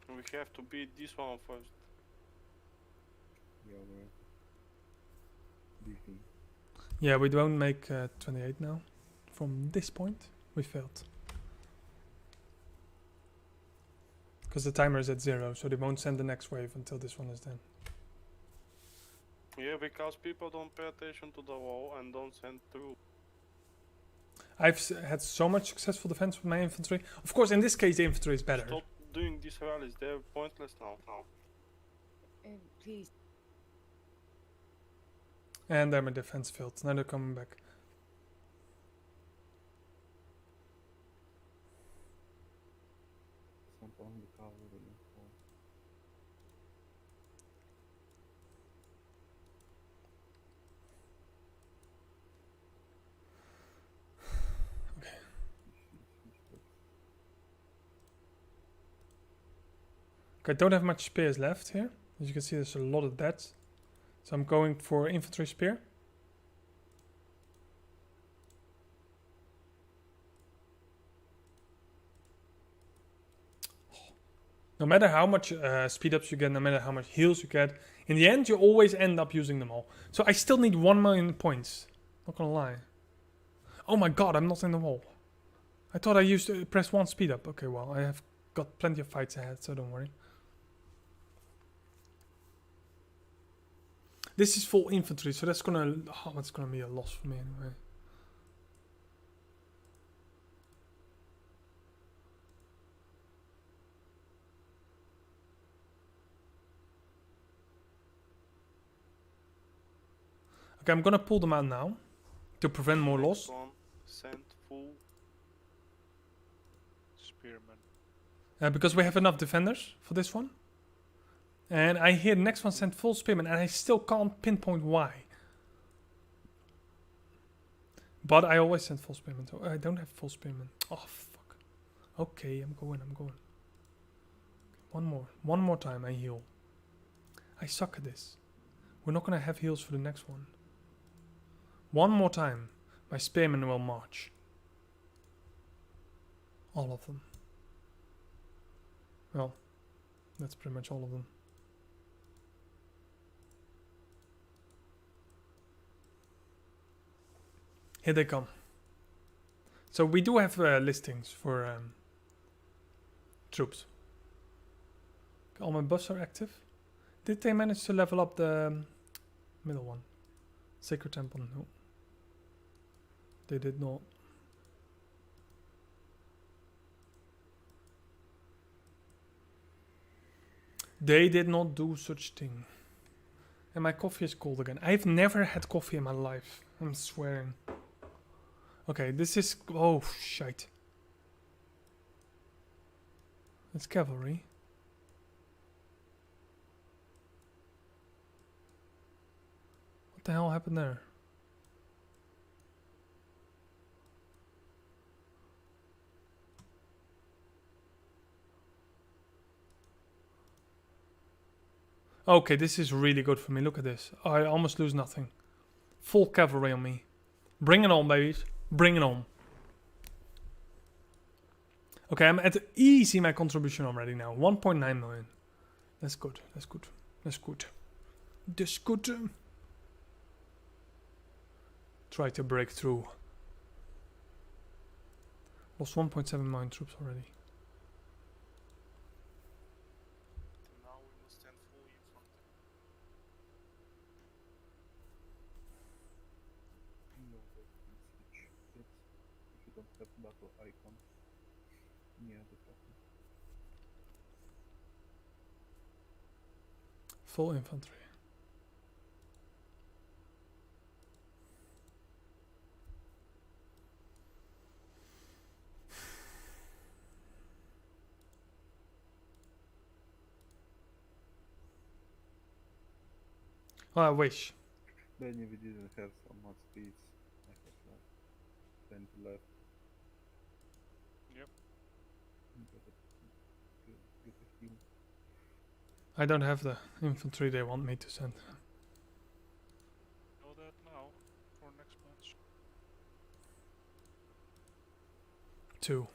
We We have to beat this one first. Yeah, we're beefing. Yeah, we don't make 28 now. From this point, we failed. Because the timer is at 0, so they won't send the next wave until this one is done. Yeah, because people don't pay attention to the wall and don't send through. I've had so much successful defense with my infantry. Of course, in this case, the infantry is better. Stop doing these rallies, they're pointless now. Please. And then my defense failed. Now they're coming back. Some on the cavalry and so on. Okay, I don't have much spears left here. As you can see, there's a lot of dead. So I'm going for infantry spear. No matter how much speed ups you get, no matter how much heals you get, in the end you always end up using them all. So I still need 1 million points. Not gonna lie. Oh my god, I'm not in the wall. I thought I used press 1 speed up. Okay, well, I have got plenty of fights ahead, so don't worry. This is full infantry, so that's gonna be a loss for me anyway. Okay, I'm gonna pull them out now to prevent more loss. Next one, send full. Spearman. Because we have enough defenders for this one. And I hear the next one sent full spearmen, and I still can't pinpoint why. But I always send full spearmen, so I don't have full spearmen. Oh, fuck. Okay, I'm going. One more time, I heal. I suck at this. We're not gonna have heals for the next one. One more time, my spearmen will march. All of them. Well, that's pretty much all of them. Here they come. So we do have listings for troops. All my buffs are active. Did they manage to level up the middle one? Sacred Temple? No. They did not. They did not do such thing. And my coffee is cold again. I've never had coffee in my life. I'm swearing. Okay, this is... Oh, shite. It's cavalry. What the hell happened there? Okay, this is really good for me. Look at this. I almost lose nothing. Full cavalry on me. Bring it on, babies. Bring it on. Okay, I'm at easy my contribution already now. 1.9 million. That's good. That's good. That's good. That's good. Try to break through. Lost 1.7 million troops already. Now we must stand full infantry. No, they can switch it if you don't have battle icon near the button. Full infantry. Well, I wish. Then if we didn't have so much speeds, I have like 10 left. Yep. Get a heal. I don't have the infantry they want me to send. Know that now for next match. 2,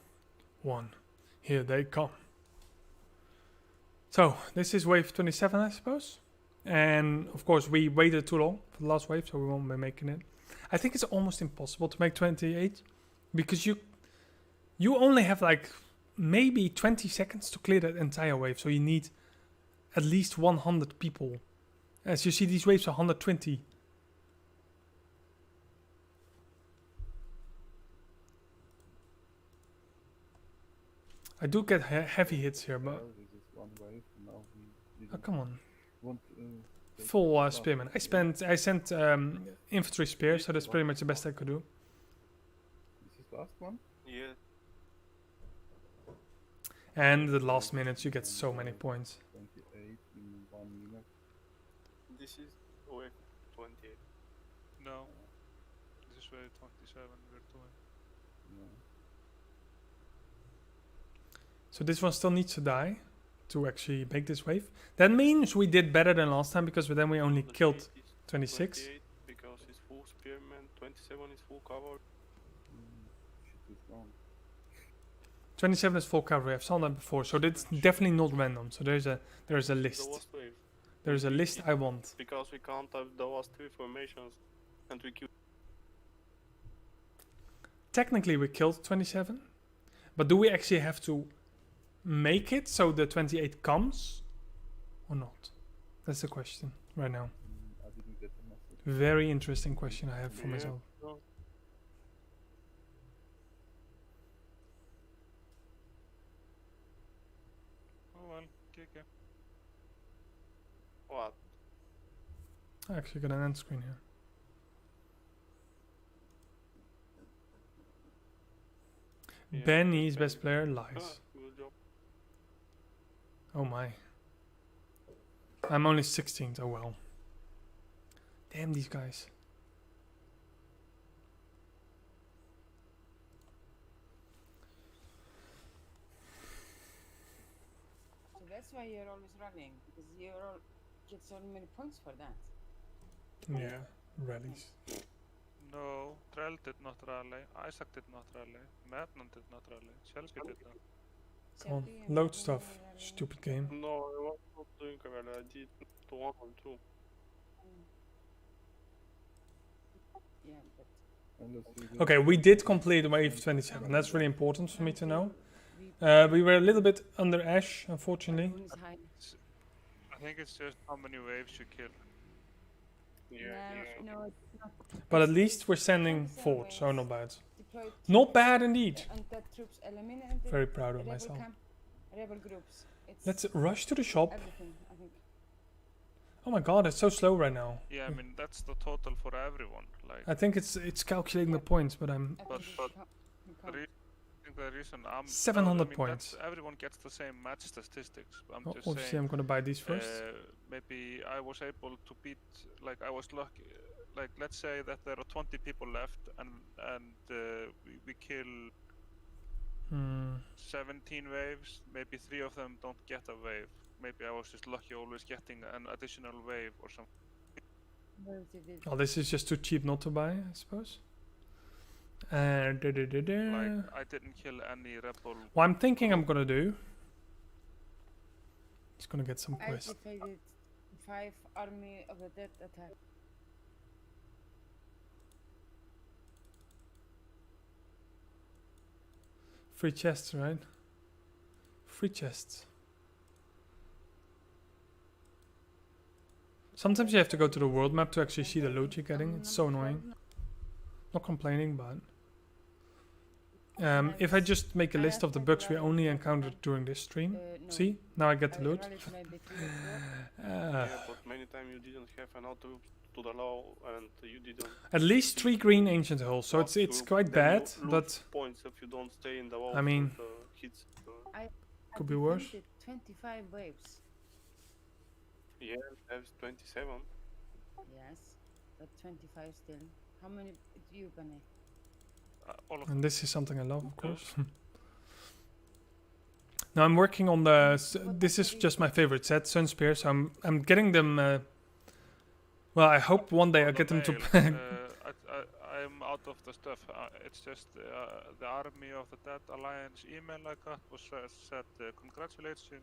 1. Here they come. So this is wave 27, I suppose. And of course, we waited too long for the last wave, so we won't be making it. I think it's almost impossible to make 28 because you only have like maybe 20 seconds to clear that entire wave. So you need at least 100 people. As you see, these waves are 120. I do get heavy hits here, but Well, this is one wave. Now we oh, didn't come on. want take Full last spearman. wave. I sent infantry spear, so that's pretty much the best I could do. This is last one. Yeah. And the last minutes, you get so many points. 28 in 1 minute. This is wave 28. No. This is wave 27 we're doing. No. So this one still needs to die to actually make this wave. That means we did better than last time because then we only The killed 8 is 26. 28 because it's full spearman. 27 is full cover. Shit is wrong. 27 is full cover. I've seen that before, so that's definitely not random. So there's a The list. last wave. There's a list I want. Because we can't have the last 3 formations and we kill. Technically, we killed 27, but do we actually have to make it so the 28 comes or not? That's the question right now. I didn't get the message. Very interesting question I have for Yeah. myself. Oh well, kick. What? I actually got an end screen here. Yeah, Benny's Ben. best player Ah, lies. good job. Oh my. I'm only 16th. Oh well. Damn these guys. So that's why you're always running, because you get so many points for that. Yeah, rallies. No, Trell did not rally, Isaac did not rally, Madman did not rally, Shelby did not. Come on, Shelby and load Madden stuff. were running. Stupid game. No, I was not doing well. I did 1 or 2. Yeah, but Unless you get Okay, we did complete wave 27. That's really important for me to know. we We were a little bit under Ash, unfortunately. Moon is high. I think it's just how many waves you kill. No, it's not. But at least we're sending forward, so not bad. Deployed Not bad indeed. undead troops eliminated. Very proud of rebel myself. camp, rebel groups. It's Let's rush to the shop. everything, I think. Oh my god, it's so slow right now. Yeah, I mean that's the total for everyone. Like I think it's calculating the points, but I'm I But- think but you can't- you the, can't. re- I think the reason I'm 700 I mean, points. everyone gets the same match statistics. I'm just obviously saying. I'm gonna buy these first. Maybe I was able to beat, like I was lucky, like let's say that there are 20 people left and we kill Hmm. 17 waves, maybe 3 of them don't get a wave. Maybe I was just lucky always getting an additional wave or something. What if they did? Oh, this is just too cheap not to buy, I suppose. Like I didn't kill any rebel. What I'm thinking I'm gonna do. Just gonna get some I quests. defeated 5 army of the dead attack. Free chests, right? Free chests. Sometimes you have to go to the world map to actually see the loot you're getting. It's so annoying. Not complaining, but if I just make a list of the bugs we only encountered during this stream, No. see, now I get the I loot. rallied when I defeated Yeah, but many times you didn't have an auto to the law and you didn't. At least 3 green ancient hulls, so it's pass quite through, then bad, you lose but points if you don't stay in the wall. I mean, hits. could be worse. defeated 25 waves. Yeah, that's 27. Yes, but 25 still. How many do you, Benny? All of And this is something I love, of course. Now I'm working on the. This is just my favorite set, Sun Spear. So I'm getting them. Well, I hope one day I get them to. I them out of the stuff. It's just the Army of the Dead Alliance email I got was said congratulations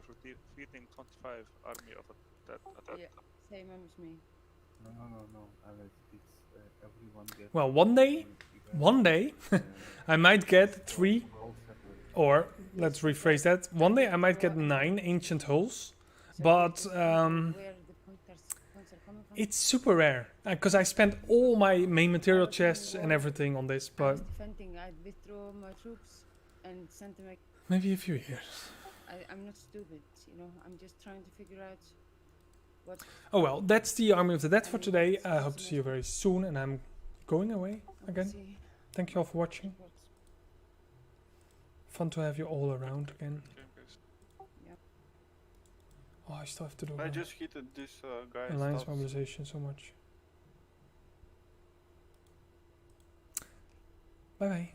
for defeating 25 Army of the Dead. Yeah, same as me. No, Alex, it's everyone gets. Well, one day, I might get 3, all separate. or let's rephrase that. One day I might get 9 ancient hulls, So but where the points are coming from? it's super rare because I spent all my main material chests and everything on this. I But was defending. I withdraw my troops and send them. maybe a few years. I'm not stupid, you know. I'm just trying to figure out what. Oh well, that's the Army of the Dead for today. I hope to see you very soon, and I'm going away again. See. Thank you all for watching. Fun to have you all around again. Okay, guys. Oh, I still have to do I just hit this guy. alliance stuff. mobilization so much. Bye bye.